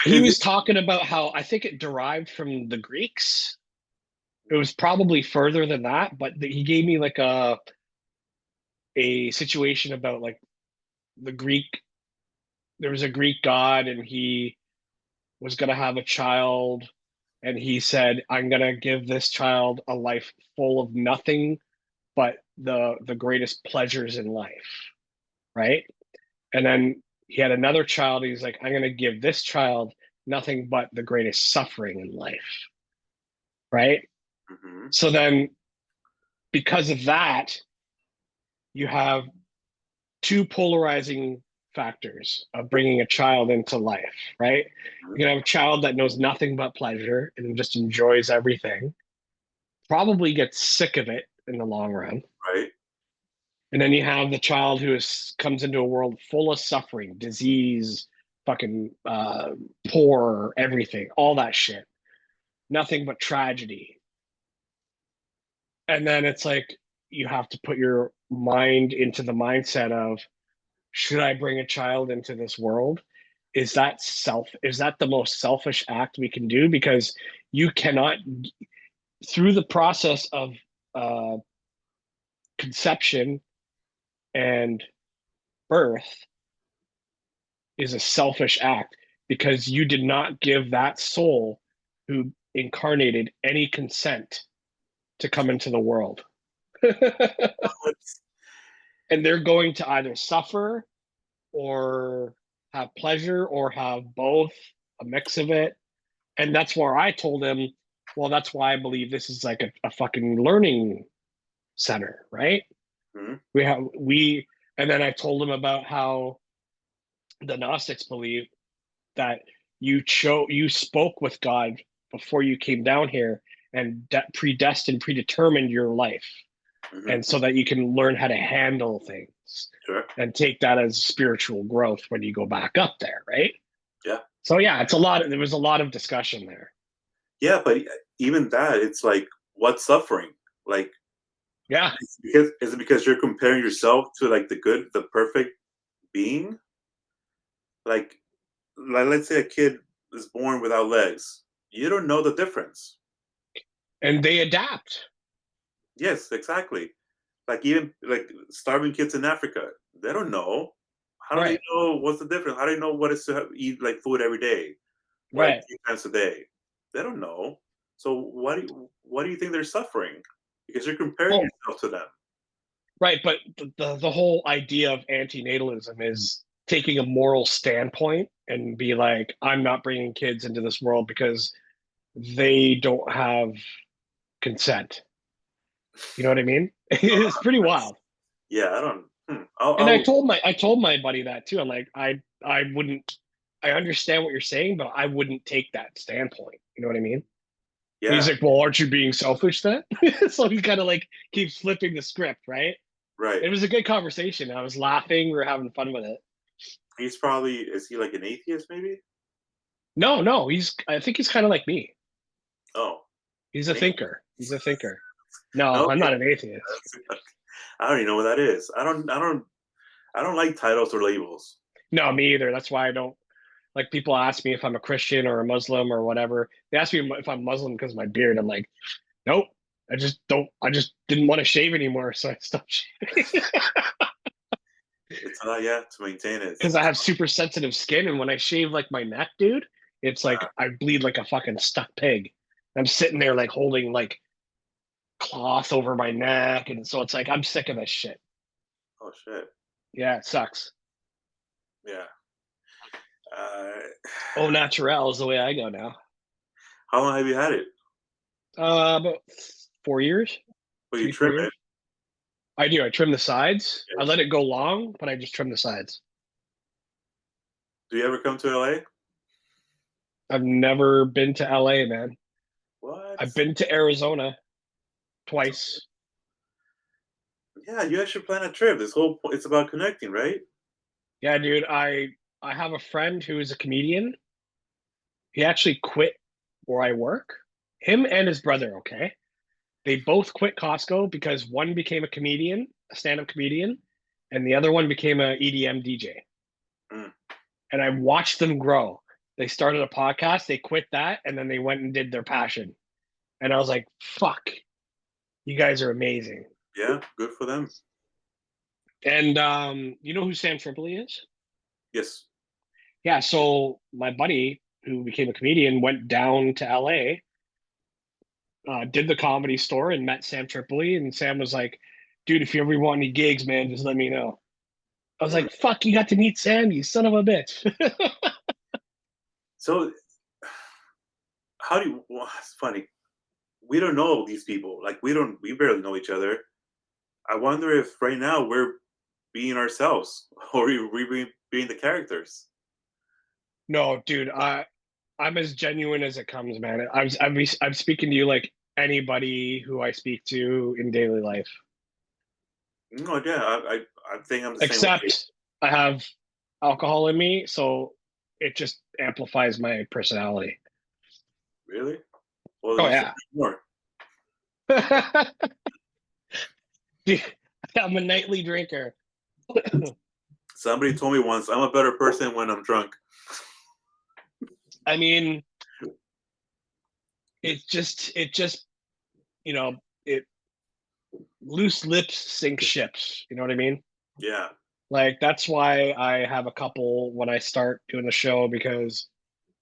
he Is was talking about how I think it derived from the Greeks. It was probably further than that, but he gave me like a situation about like the Greek. There was a Greek god, and he was gonna have a child, and he said, "I'm gonna give this child a life full of nothing but the greatest pleasures in life," right? And then he had another child. He's like, "I'm gonna give this child nothing but the greatest suffering in life," right? Mhm. So then, because of that, you have two polarizing factors of bringing a child into life, right? Mhm. You can have a child that knows nothing but pleasure and just enjoys everything, probably gets sick of it in the long run. Right. And then you have the child who comes into a world full of suffering, disease, fucking poor, everything, all that shit, nothing but tragedy. And then it's like you have to put your mind into the mindset of, should I bring a child into this world? Is that the most selfish act we can do? Because you cannot, through the process of uh, conception and birth, is a selfish act because you did not give that soul who incarnated any consent to come into the world. And they're going to either suffer or have pleasure or have both, a mix of it. And that's where I told him, well, that's why I believe this is like a fucking learning center, right? Mhm. We and then I told him about how the Gnostics believe that you spoke with God before you came down here and predestined, predetermined your life, Mhm. and so that you can learn how to handle things Sure. and take that as spiritual growth when you go back up there, right? Yeah. So yeah, there was a lot of discussion there. Yeah, but even that, it's like, what suffering? Like, Yeah, is it because you're comparing yourself to like the good, the perfect being? Like, let's say a kid is born without legs. You don't know the difference. and they adapt. Yes, exactly. Like even like starving kids in Africa, they don't know. How do they Right, know what's the difference? How do they know what is to eat like food every day, or like right. 3 times a day? They don't know. So what do you think they're suffering? Because you're comparing Well, yourself to them. right, but the whole idea of antinatalism is taking a moral standpoint and be like, I'm not bringing kids into this world because they don't have consent. You know what I mean? It's pretty wild. Yeah, I don't. And I told my buddy that too. I'm like, I wouldn't. I understand what you're saying, but I wouldn't take that standpoint. You know what I mean? And he's yeah, like, well, aren't you being selfish then? So he kind of like keeps flipping the script, right? right. It was a good conversation. I was laughing. We were having fun with it. He's probably, is he like an atheist maybe? No, no, I think he's kind of like me. Oh, He's a an atheist. thinker. He's a thinker. No, I'm Okay, not an atheist. I don't even know what that is. I don't like titles or labels. No, me either. That's why I don't like people ask me if I'm a Christian or a Muslim or whatever. They ask me if I'm Muslim because of my beard. I'm like, nope. I just don't. I just didn't want to shave anymore, so I stopped shaving It's yeah, to maintain it. because I have super sensitive skin, and when I shave like my neck, dude, it's like I bleed like a fucking stuck pig. I'm sitting there like holding like cloth over my neck, and so it's like I'm sick of this shit. Oh shit. Yeah, it sucks. Yeah. Uh, Au naturel is the way I go now. how long have you had it? About 4 years, Well, you three, four trim it. years. I do. I trim the sides. I Yes. let it go long, but I just trim the sides. Do you ever come to LA? I've never been to LA, man. What? I've been to Arizona twice. Yeah, you guys should plan a trip. This whole it's about connecting, right? Yeah, dude. I have a friend who is a comedian. He actually quit where I work. Him and his brother, okay? They both quit Costco because one became a comedian, a stand-up comedian, and the other one became a EDM DJ. Mm. And I watched them grow. They started a podcast, they quit that, and then they went and did their passion. And I was like, fuck, you guys are amazing. Yeah, good for them. And you know who Sam Tripoli is? Yes. Yeah, so my buddy who became a comedian went down to LA, did the comedy store and met Sam Tripoli. And Sam was like, dude, if you ever want any gigs, man, just let me know. I was Hmm. like, fuck, you got to meet Sam, you son of a bitch. So, how do you? Well, it's funny. We don't know these people. Like we don't. We barely know each other. I wonder if right now we're being ourselves, or we being the characters. No, dude, I'm as genuine as it comes, man. I'm speaking to you like anybody who I speak to in daily life, No, yeah, I think I'm the same way. except I have alcohol in me, so it just amplifies my personality. Really? Well, Oh you should yeah. drink more. Dude, I'm a nightly drinker. Somebody told me once I'm a better person when I'm drunk. I mean, it just you know, it loose lips sink ships. You know what I mean? Yeah. Like that's why I have a couple when I start doing the show because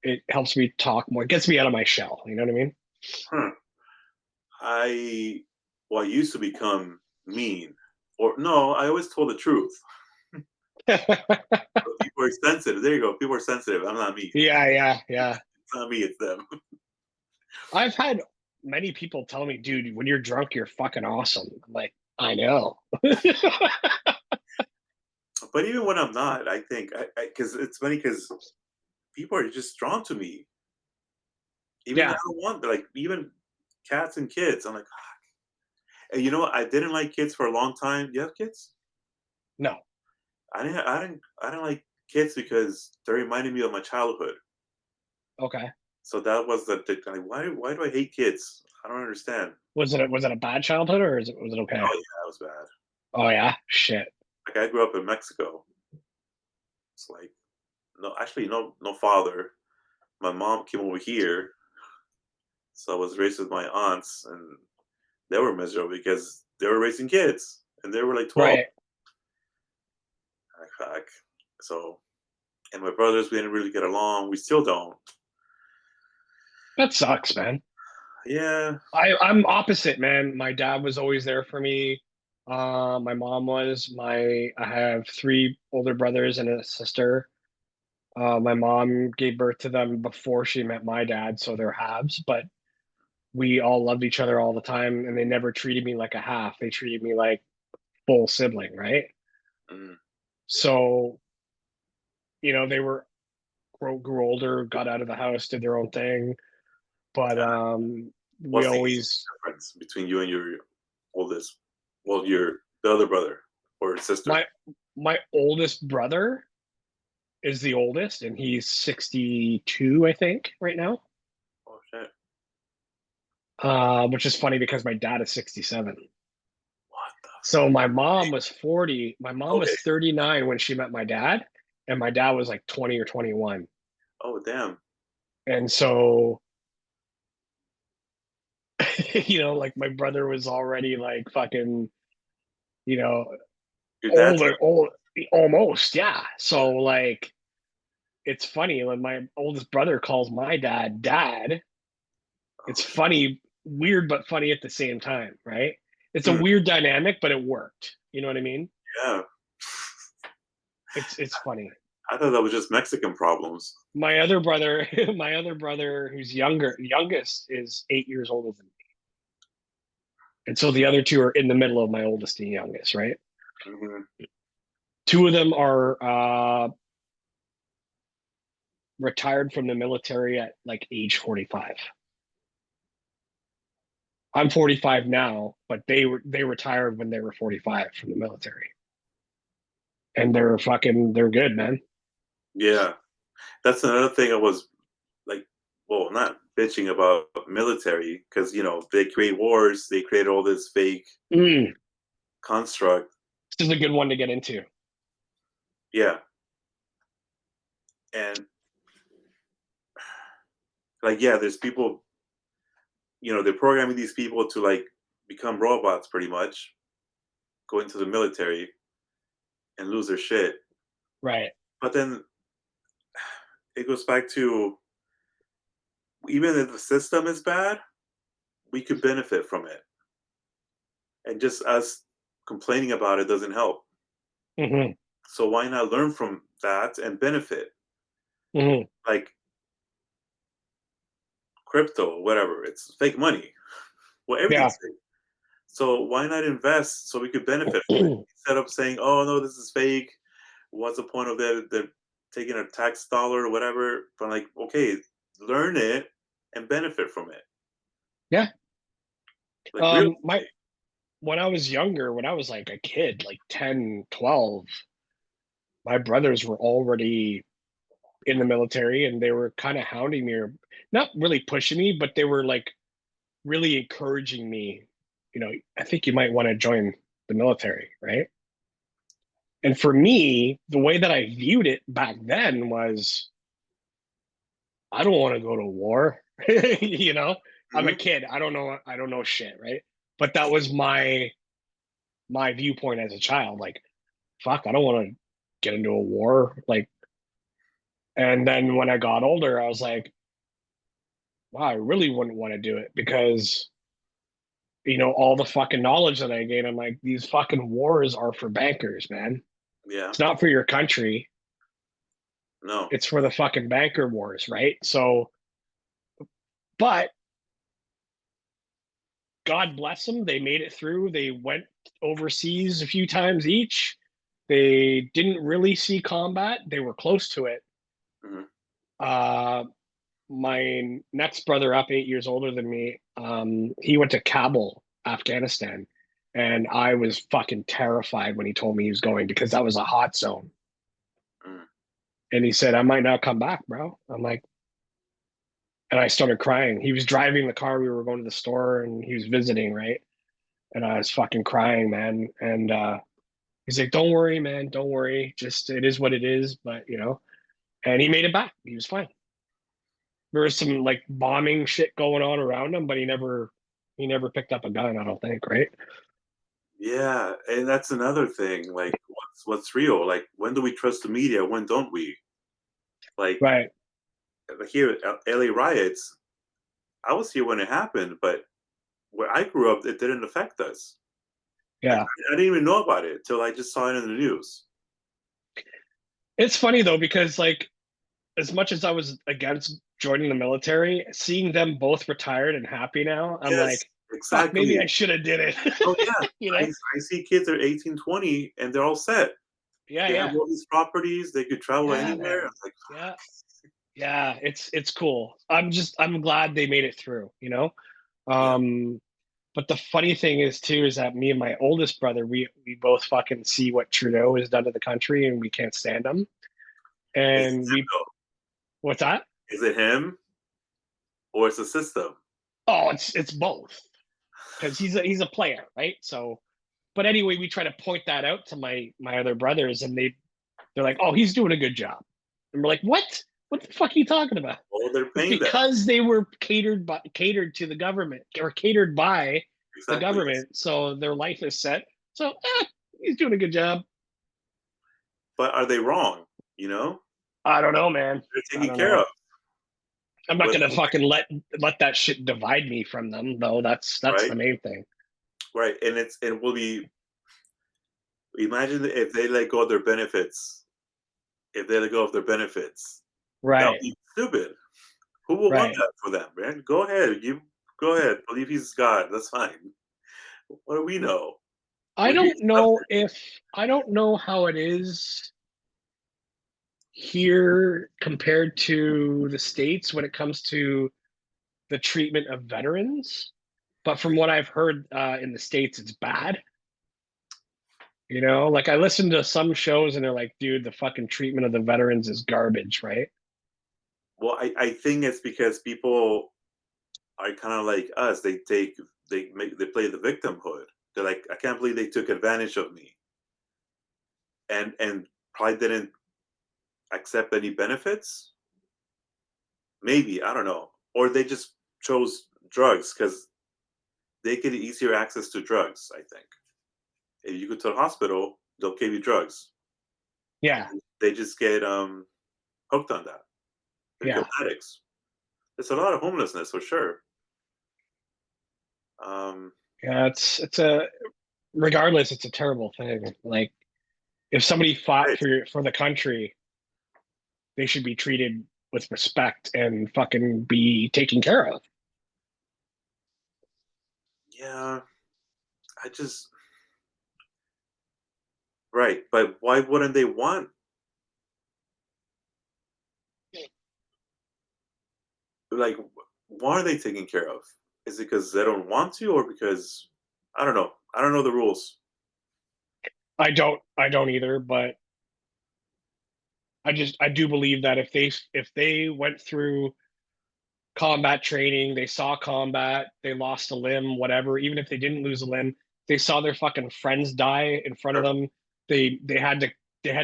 it helps me talk more. It gets me out of my shell. You know what I mean? Huh. I well, I used to become mean. Or no, I always told the truth. But people are sensitive. There you go. People are sensitive. I'm not mean. Yeah, yeah, yeah. It's not me. It's them. I've had many people tell me, dude, when you're drunk, you're fucking awesome. I'm like, I know. But even when I'm not, I think because it's funny because people are just drawn to me. Even I Yeah, don't want like even cats and kids. I'm like, and you know what? I didn't like kids for a long time. You have kids? no. I didn't like kids because they reminded me of my childhood. Okay. So that was the like, why do I hate kids? I don't understand. Was it a bad childhood or was it okay? Oh yeah, that was bad. Oh yeah, shit. Like I grew up in Mexico. It's like no, actually no father. My mom came over here, so I was raised with my aunts, and they were miserable because they were raising kids, and they were like 12. Right. Like, fuck. So, and my brothers, we didn't really get along. We still don't. That sucks, man. Yeah. I'm opposite, man. My dad was always there for me. My mom was. I have three older brothers and a sister. My mom gave birth to them before she met my dad, so they're halves, but we all loved each other all the time, and they never treated me like a half. They treated me like full sibling, right? Mm, So, they grew older, got out of the house, did their own thing, but we what's the age always difference between you and your oldest? Well, your the other brother or sister. my my oldest brother is the oldest, and he's 62, I think, right now. Oh shit! Which is funny because my dad is 67. What the? So my mom was 40. My mom Okay. was 39 when she met my dad, and my dad was like 20 or 21. Oh damn. And so, like my brother was already like fucking, you know, Your dad's older, old, almost, yeah. yeah. So like, it's funny when my oldest brother calls my dad dad. It's Oh shit. funny, weird, but funny at the same time, right? It's a Hmm, weird dynamic, but it worked. You know what I mean? yeah. It's funny. I thought that was just Mexican problems. My other brother, my other brother who's youngest is 8 years older than me. And so the other two are in the middle of my oldest and youngest, right? Hmm. Two of them are retired from the military at like age 45. I'm 45 now, but they retired when they were 45 from the military. And they're good, man. Yeah, that's another thing I was like, well, not bitching about military because they create wars, they create all this fake Mm, construct. this is a good one to get into. Yeah, and like yeah, there's people, they're programming these people to like become robots pretty much, go into the military and lose their shit. Right. But then it goes back to even if the system is bad, we could benefit from it. And just us complaining about it doesn't help. Hmm. So why not learn from that and benefit? Hmm. Like crypto, whatever, it's fake money. Well, Yeah. everything's fake. So why not invest so we could benefit from it instead of saying, "Oh no, this is fake." What's the point of that? They're taking a tax dollar or whatever. But like, okay, learn it and benefit from it. Yeah. Like real. My when I was younger, when I was like a kid, like 10, 12, my brothers were already in the military and they were kind of hounding me or not really pushing me, but they were like really encouraging me, I think you might want to join the military, right? And for me, the way that I viewed it back then was I don't want to go to war. you know, I'm a Mhm. kid. I don't know shit, right? But that was my viewpoint as a child. Like, fuck, I don't want to get into a war. Like, and then when I got older, I was like, wow, I really wouldn't want to do it because all the fucking knowledge that I gain. I'm like, these fucking wars are for bankers, man. Yeah. It's not for your country. No. It's for the fucking banker wars, right? So, but God bless them. They made it through. They went overseas a few times each. They didn't really see combat. They were close to it. Mhm. Uh, my next brother, up 8 years older than me, he went to Kabul, Afghanistan, and I was fucking terrified when he told me he was going because that was a hot zone. Mm. And he said, "I might not come back, bro." I'm like, and I started crying. He was driving the car. We were going to the store, and he was visiting, right? And I was fucking crying, man. And he's like, "Don't worry, man. Don't worry. Just it is what it is." But and he made it back. He was fine. There was some like bombing shit going on around him, but he never picked up a gun, I don't think, right? Yeah, and that's another thing. Like, what's real? Like, when do we trust the media? When don't we? Like Right. here, LA riots. I was here when it happened, but where I grew up, it didn't affect us. Like, Yeah. I didn't even know about it till I just saw it in the news. It's funny though, because like as much as I was against joining the military, seeing them both retired and happy now, I'm Yes, like, fuck, maybe I exactly. should have did it. Oh yeah, you know? I see kids are 18, 20, and they're all set. Yeah, They have yeah. all these properties. They could travel Yeah, anywhere. I man. was like, Yeah. Yeah. It's cool. I'm glad they made it through. yeah, Um, but the funny thing is too is that me and my oldest brother, we both fucking see what Trudeau has done to the country and we can't stand him. is it And him we though? what's that? Is it him or it's the system? Oh, it's both. Because he's a player, right? So but anyway, we try to point that out to my other brothers and they're like, "Oh, he's doing a good job." And we're like, "What? What the fuck are you talking about?" Oh, they're It's paying them. because they were catered to the government or catered by the Exactly. government, so their life is set. So he's doing a good job. But are they wrong? You know, I don't know, man. they're I taken don't care of. know. I'm not But gonna fucking let that shit divide me from them, though. That's right, the main thing. right, and it will be. Imagine if they let go of their benefits. If they let go of their benefits, that would Right, be stupid. Who will want right. that for them, man? Go ahead, you go ahead. Believe he's God. That's fine. What do we know? I We're here don't to know suffer. if I don't know how it is here compared to the States when it comes to the treatment of veterans. But from what I've heard in the States, it's bad. Like I listen to some shows and they're like, dude, the fucking treatment of the veterans is garbage, right? Well, I think it's because people are kind of like us. They play the victimhood. They're like, I can't believe they took advantage of me, and probably didn't accept any benefits. Maybe I don't know, or they just chose drugs because they get easier access to drugs. I think if you go to the hospital, they'll give you drugs. Yeah, They just get hooked on that. They become yeah, addicts. There's a lot of homelessness for sure. Um, yeah. It's a regardless, it's a terrible thing. Like if somebody fought right. for the country, they should be treated with respect and fucking be taken care of. Yeah, I just right, but why wouldn't they want like why are they taken care of? Is it because they don't want to or because I don't know. I don't know the rules. I don't either, but I do believe that if they went through combat training, they saw combat, they lost a limb, whatever, even if they didn't lose a limb, they saw their fucking friends die in front of Sure. them. They had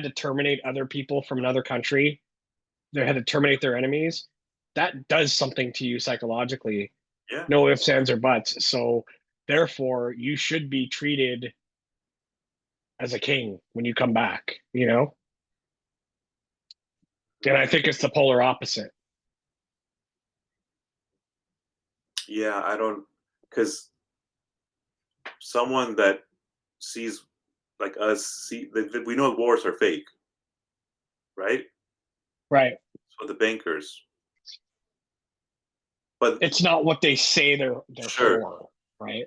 to terminate other people from another country. They had to terminate their enemies. That does something to you psychologically. Yeah. No ifs, ands, or buts. So therefore, you should be treated as a king when you come back. And I Mm, think it's the polar opposite. yeah, I don't because someone that sees like us see we know wars are fake, right? Right. So the bankers, but It's not what they say they're sure, for, right?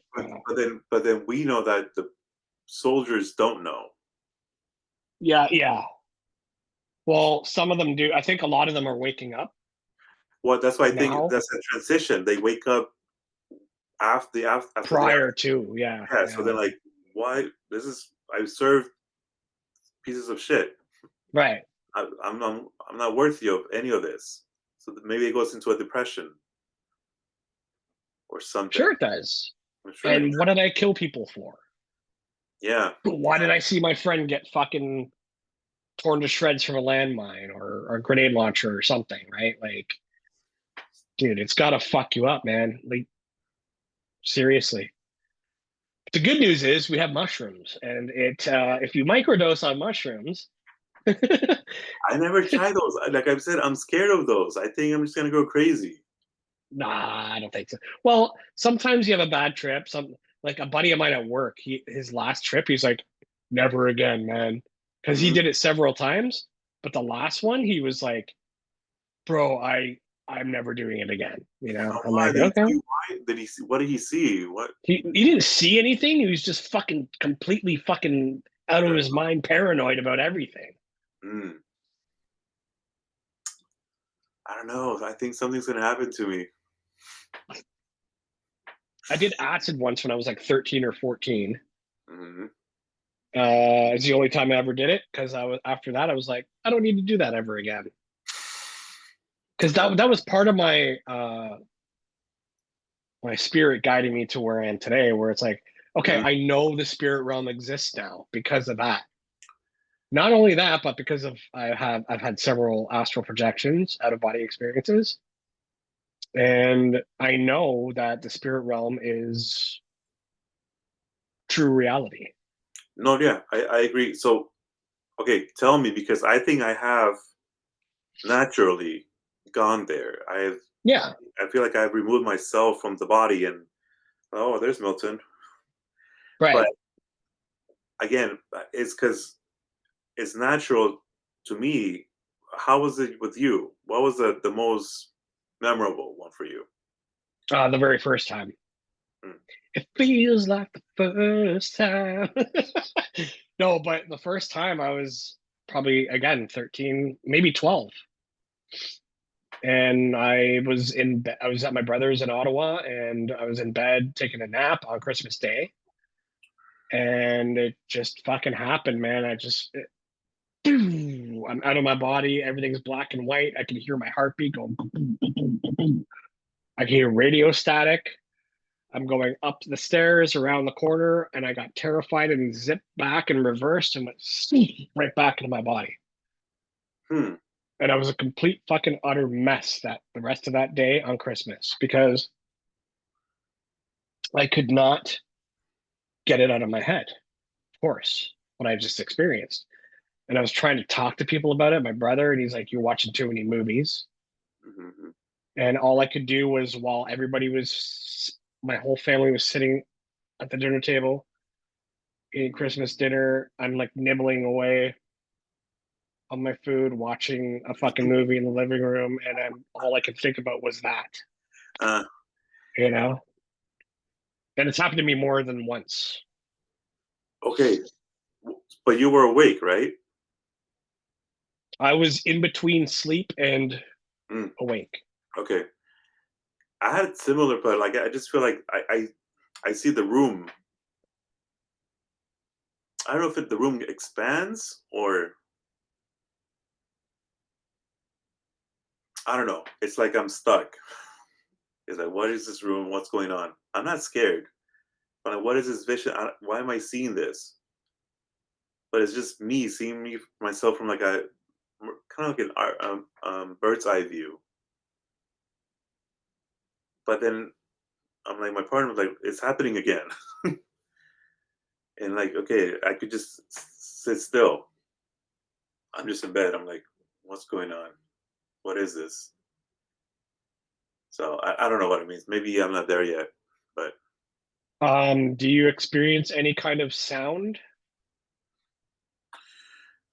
but then we know that the soldiers don't know. Yeah, yeah. Well, some of them do. I think a lot of them are waking up Well, that's why I think now that's a transition. They wake up after the prior to, yeah, yeah. So yeah. they're like, why? This is I served pieces of shit. Right. I'm not worthy of any of this. So maybe it goes into a depression or Sure something. it does. I'm sure. And what did I kill people for? Yeah. Why did I see my friend get fucking torn to shreds from a landmine or a grenade launcher or something, right? Like, dude, it's gotta fuck you up, man. Like, seriously. The good news is we have mushrooms, and if you microdose on mushrooms, I never tried those. Like I've said, I'm scared of those. I think I'm just gonna go crazy. nah, I don't think so. Well, sometimes you have a bad trip. Some like a buddy of mine at work, his last trip, he's like, never again, man. Because he Mhm. did it several times. But the last one, he was like, bro, I'm never doing it again. You know? I'm Why like, did he tell okay. you why? Did he see? What did he see? What? He didn't see anything. He was just fucking completely fucking out of his mind, paranoid about everything. Mm, I don't know. I think something's gonna happen to me. I did acid once when I was like 13 or 14. Hmm. It's the only time I ever did it because I was after that I was like, I don't need to do that ever again. Because that was part of my spirit guiding me to where I am today, where it's like, okay, Mm, I know the spirit realm exists now because of that. Not only that, but because of I've had several astral projections, out of body experiences, and I know that the spirit realm is true reality. no, yeah, I agree. So, okay, tell me because I think I have naturally gone there. Yeah, I feel like I've removed myself from the body, and oh, there's Milton. But right. again, it's because it's natural to me. How was it with you? What was the most memorable one for you? The very first time. Mm, It feels like the first time. No, but the first time I was probably again 13, maybe 12. And I was at my brother's in Ottawa and I was in bed taking a nap on Christmas Day. And it just fucking happened, man. I'm out of my body. Everything's black and white. I can hear my heartbeat going. Boom, boom, boom, boom, boom. I can hear radio static. I'm going up the stairs around the corner, and I got terrified and zipped back and reversed and went right back into my body. hmm. And I was a complete fucking utter mess that the rest of that day on Christmas because I could not get it out of my head, of course, what I just experienced. And I was trying to talk to people about it, my brother, and he's like, "You're watching too many movies." Mhm. And all I could do was while my whole family was sitting at the dinner table eating Christmas dinner, I'm like nibbling away on my food, watching a fucking movie in the living room, and all I could think about was that, Uh, you know. And it's happened to me more than once. okay, but you were awake, right? I was in between sleep and Mm, awake. okay. I had similar, but like I just feel like I see the room. I don't know if the room expands or I don't know. It's like I'm stuck. It's like, what is this room? What's going on? I'm not scared, but like, what is this vision? Why am I seeing this? But it's just me seeing me myself from like a kind of like an bird's eye view. But then I'm like, my partner was like, it's happening again, and like, okay, I could just sit still. I'm just in bed. I'm like, what's going on? What is this? So I don't know what it means. Maybe I'm not there yet, but Do you experience any kind of sound?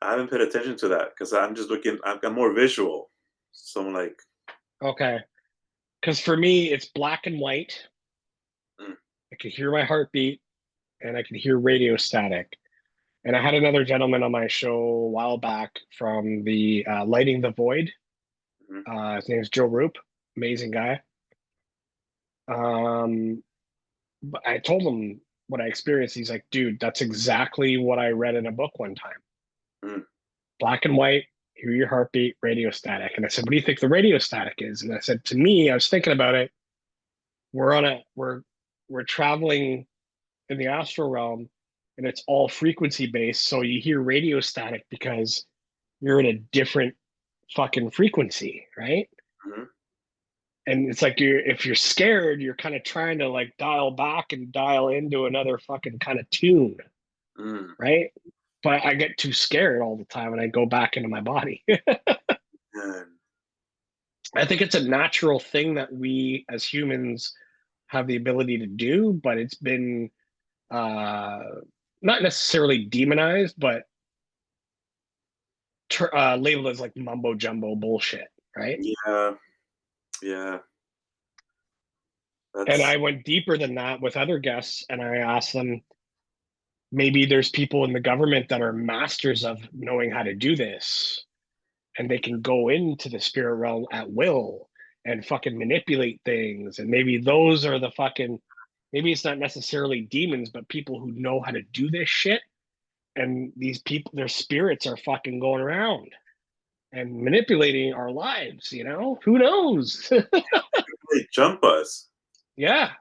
I haven't paid attention to that because I'm just looking. I'm more visual. So I'm like, Okay. Because for me, it's black and white. mm, I can hear my heartbeat and I can hear radio static. And I had another gentleman on my show a while back from the Lighting the Void. mhm, His name is Joe Roop, amazing guy. Um, but I told him what I experienced. He's like, dude, that's exactly what I read in a book one time. mm, Black and white, hear your heartbeat, radio static. And I said, what do you think the radio static is? And I said, to me, I was thinking about it. We're on a we're traveling in the astral realm, and it's all frequency based. So you hear radio static because you're in a different fucking frequency, right? mhm, And it's like if you're scared, you're kind of trying to like dial back and dial into another fucking kind of tune, mm. right? But I get too scared all the time and I go back into my body. And I think it's a natural thing that we as humans have the ability to do, but it's been uh, not necessarily demonized, but labeled as like mumbo jumbo bullshit, right? yeah, yeah, And I that's went deeper than that with other guests, and I asked them, maybe there's people in the government that are masters of knowing how to do this, and they can go into the spirit realm at will and fucking manipulate things. And maybe those are the fucking, maybe it's not necessarily demons, but people who know how to do this shit. And these people, their spirits are fucking going around and manipulating our lives, you know? Who knows? they jump us. Yeah.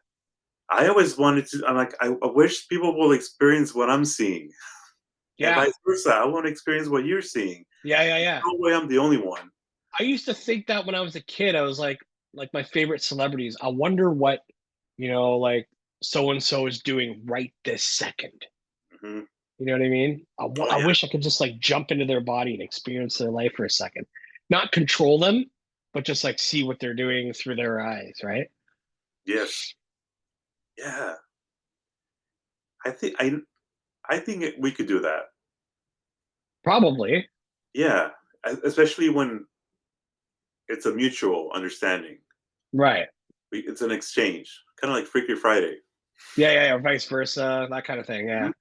I always wanted to. I'm like, I wish people will experience what I'm seeing, and Yeah. vice versa. I want to experience what you're seeing. Yeah. Yeah. There's Yeah. no way I'm the only one. I used to think that when I was a kid. I was like my favorite celebrities. I wonder what, like so and so is doing right this second. Hmm. You know what I mean? Oh I yeah, wish I could just like jump into their body and experience their life for a second, not control them, but just like see what they're doing through their eyes, right? yes, yeah. I think we could do that. Probably. Yeah, especially when it's a mutual understanding. Right. It's an exchange, kind of like Freaky Friday. Yeah, yeah, yeah, or vice versa, that kind of thing. Yeah. Mhm.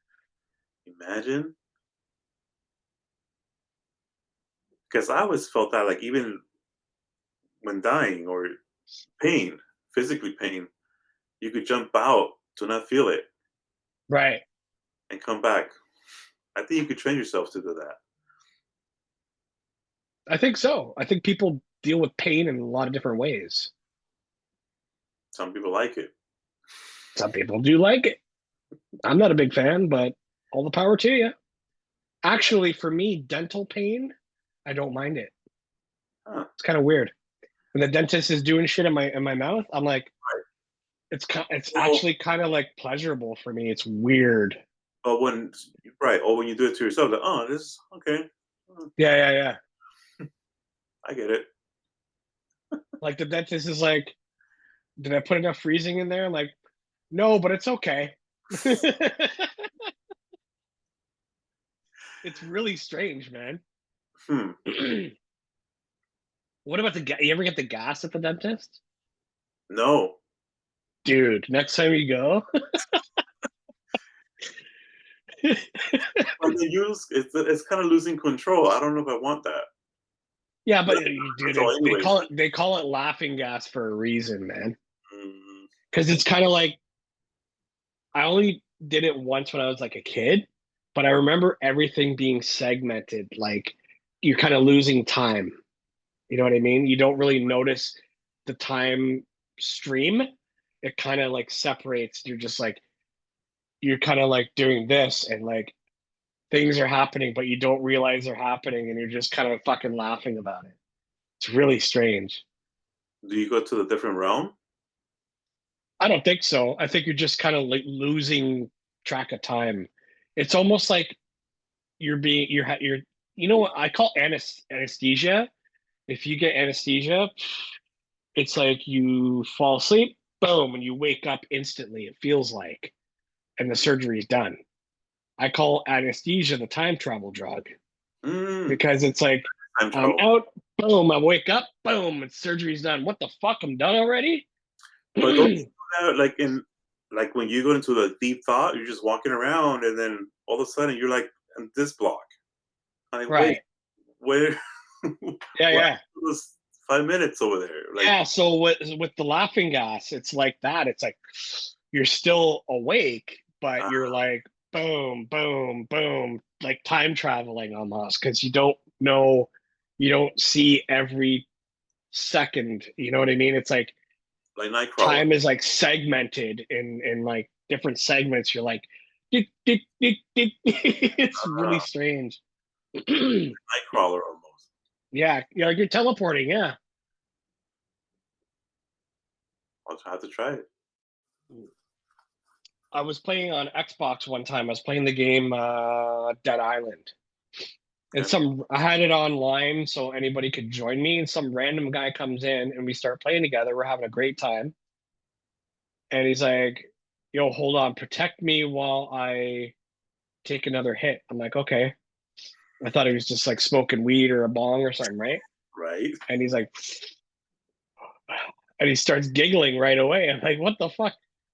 Imagine, because I always felt that like even when dying or pain, physically pain, you could jump out to not feel it Right. and come back. I think you could train yourself to do that. I think so. I think people deal with pain in a lot of different ways. Some people like it. Some people do like it. I'm not a big fan, but all the power to you. Actually, for me, dental pain, I don't mind it. Huh. It's kind of weird. When the dentist is doing shit in my mouth, I'm like, Right. it's Well, actually kind of like pleasurable for me. It's weird. but when right, or when you do it to yourself, like, oh, this okay, oh, Yeah, yeah, yeah. I get it. Like the dentist is like, did I put enough freezing in there? Like, no, but it's okay. It's really strange, man. Hmm. What about you ever get the gas at the dentist? No, Dude, next time you go, when they use it's kind of losing control. I don't know if I want that. yeah, but But dude, control they anyways. call it laughing gas for a reason, man. Mm, Because it's kind of like I only did it once when I was like a kid, but I remember everything being segmented. Like you're kind of losing time. You know what I mean? You don't really notice the time stream. It kind of like separates. You're kind of like doing this and like things are happening, but you don't realize they're happening and you're just kind of fucking laughing about it. It's really strange. do you go to the different realm? I don't think so. I think you're just kind of like losing track of time. It's almost like you're you know what I call anesthesia. If you get anesthesia, it's like you fall asleep boom, and you wake up instantly. It feels like, and the surgery's done. I call anesthesia the time travel drug Mm, because it's like time I'm travel. out, boom, I wake up, boom, and surgery's done. What the fuck? I'm done already? But don't you do that, like in like when you go into a deep thought, you're just walking around, and then all of a sudden you're like in this block. I'm like, wait, Right. where? Yeah, What yeah. was 5 minutes over there? Like, Yeah, so with the laughing gas, it's like that. It's like you're still awake, but uh, you're like boom, boom, boom, like time traveling almost because you don't know, you don't see every second. You know what I mean? It's like like Nightcrawler. time is like segmented in like different segments. You're like, dick, dick, dick, dick. It's really strange. Nightcrawler almost. Yeah, like you're teleporting. Yeah. I'll have to try it. I was playing on Xbox one time. I was playing the game Dead Island. And Okay. some I had it online so anybody could join me. And some random guy comes in and we start playing together. We're having a great time. And he's like, yo, hold on, protect me while I take another hit. I'm like, okay. I thought he was just like smoking weed or a bong or something, right? Right? And he's like, and he starts giggling right away. I'm like, what the fuck?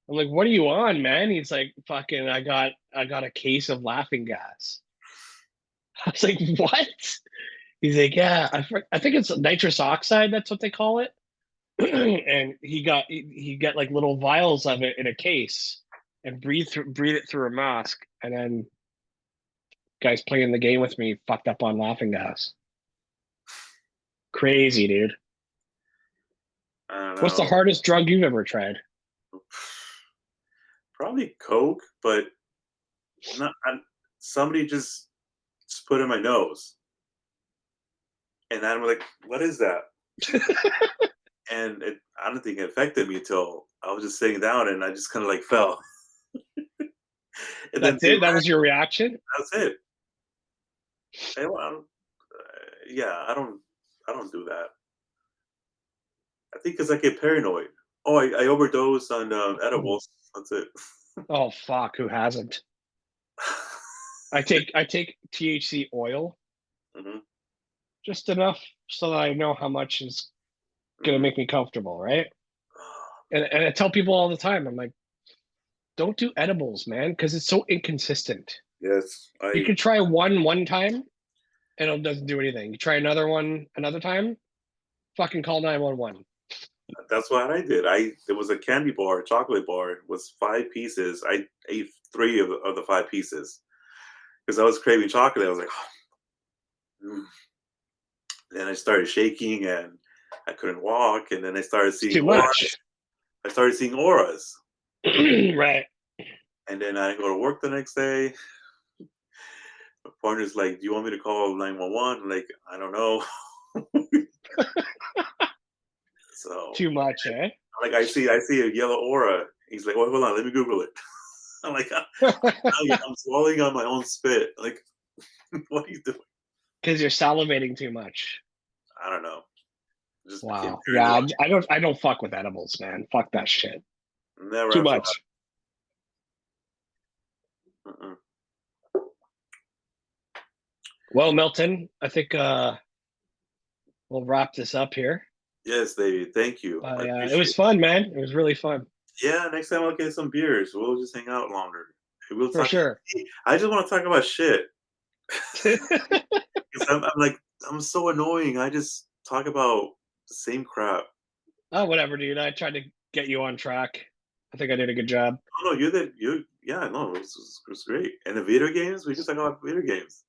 I'm like, what are you on, man? He's like, fucking, I got a case of laughing gas. I was like, what? He's like, yeah, I think it's nitrous oxide. That's what they call it. And he got like little vials of it in a case and breathe it through a mask. And then guys playing the game with me fucked up on laughing gas. Crazy, dude. I don't What's the know. hardest drug you've ever tried? Probably Coke, but not. Somebody just put it in my nose, and I'm like, "What is that?" And I don't think it affected me until I was just sitting down, and I just kind of like fell, and then That's it. That was your reaction. that's it. I don't, yeah, I don't do that. I think because I get paranoid. Oh, I overdose on edibles. That's it. Oh fuck, who hasn't? I take THC oil hmm just enough so that I know how much is gonna hmm make me comfortable, right? And I tell people all the time, I'm like, don't do edibles, man, because it's so inconsistent. Yes, You I. could try one time and it doesn't do anything. You try another one another time, fucking call 911. That's what I did. There was a candy bar, a chocolate bar. It was 5 pieces. I ate three of the 5 pieces because I was craving chocolate. I was like, mm. Then I started shaking and I couldn't walk. And then I started It's seeing too auras. much. I started seeing auras. Right. And then I go to work the next day. My partner's like, "Do you want me to call 911?" I'm like, I don't know. So Too much, eh? like I see a yellow aura. He's like, "Oh, hold on, let me Google it." I'm like, I'm swallowing on my own spit. Like, what are you doing? Because you're salivating too much. I don't know. Just became Wow. Yeah, paranoid. I don't fuck with edibles, man. Fuck that shit. Never Too after that. much. Mm-mm. Well, Milton, I think we'll wrap this up here. Yes, David. Thank you. But I it appreciate was it. fun, man. It was really fun. Yeah, next time I'll get some beers. We'll just hang out longer. We'll For talk. sure. I just want to talk about shit. 'Cause I'm like, I'm so annoying. I just talk about the same crap. Oh, whatever, dude. I tried to get you on track. I think I did a good job. Oh no, you did. Yeah, no, it was great. And the video games, we just talk about video games.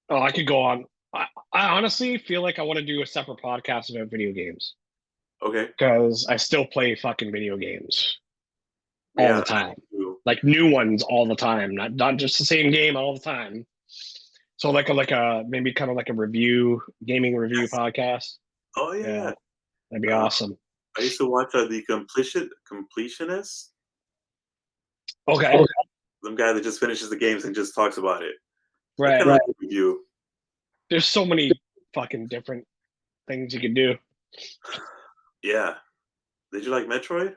Oh, I could go on. I honestly feel like I want to do a separate podcast about video games Okay. because I still play fucking video games all Yeah, the I time, do too. like new ones all the time, not just the same game all the time. So like a maybe kind of like a review gaming review Yes. podcast. Oh Yeah, yeah. that'd be Uh, awesome. I used to watch the completionist. Okay, Some guy that just finishes the games and just talks about it. I right. kind of like the review. There's so many fucking different things you can do. Yeah. Did you like Metroid?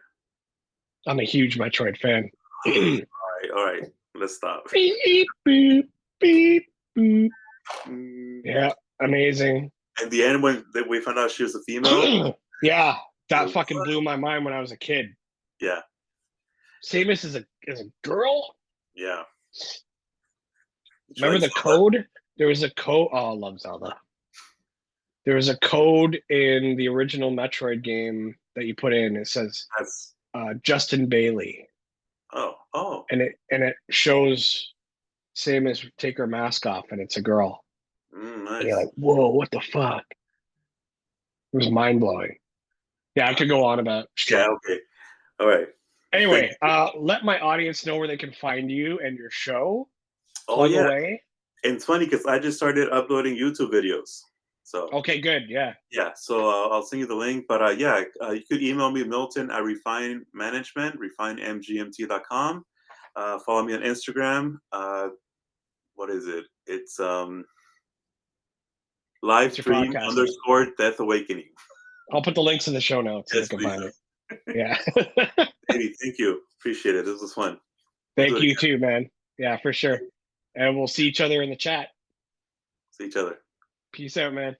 I'm a huge Metroid fan. All right. Let's stop. Beep, boop, beep, boop. Mm. Yeah, amazing. In the end, when we found out she was a female, Yeah, that it was, fucking blew my mind when I was a kid. yeah, Samus is a girl. yeah. She Remember likes the Zelda. code? There was a code. Oh, I love Zelda. There was a code in the original Metroid game that you put in. It says That's Justin Bailey, oh, and it shows Samus take her mask off, and it's a girl. And you're nice. like, whoa, what the fuck? It was mind blowing. Yeah, I could go on about Yeah, shit. okay. All right. Thank Anyway, you. let my audience know where they can find you and your show. Oh Plug yeah, away. and it's funny because I just started uploading YouTube videos. So Okay, good. Yeah. yeah, so I'll send you the link. But yeah, you could email me, Milton at Refine Management, refinemgmt.com. Follow me on Instagram. What is it? It's live What's your stream podcast name? underscore Death Awakening. I'll put the links in the show notes so they Yes, can please. find it. Yeah. Hey, thank you. Appreciate it. This was fun. We'll do Thank it you again. too, man. Yeah, for sure. And we'll see each other in the chat. See each other. Peace out, man.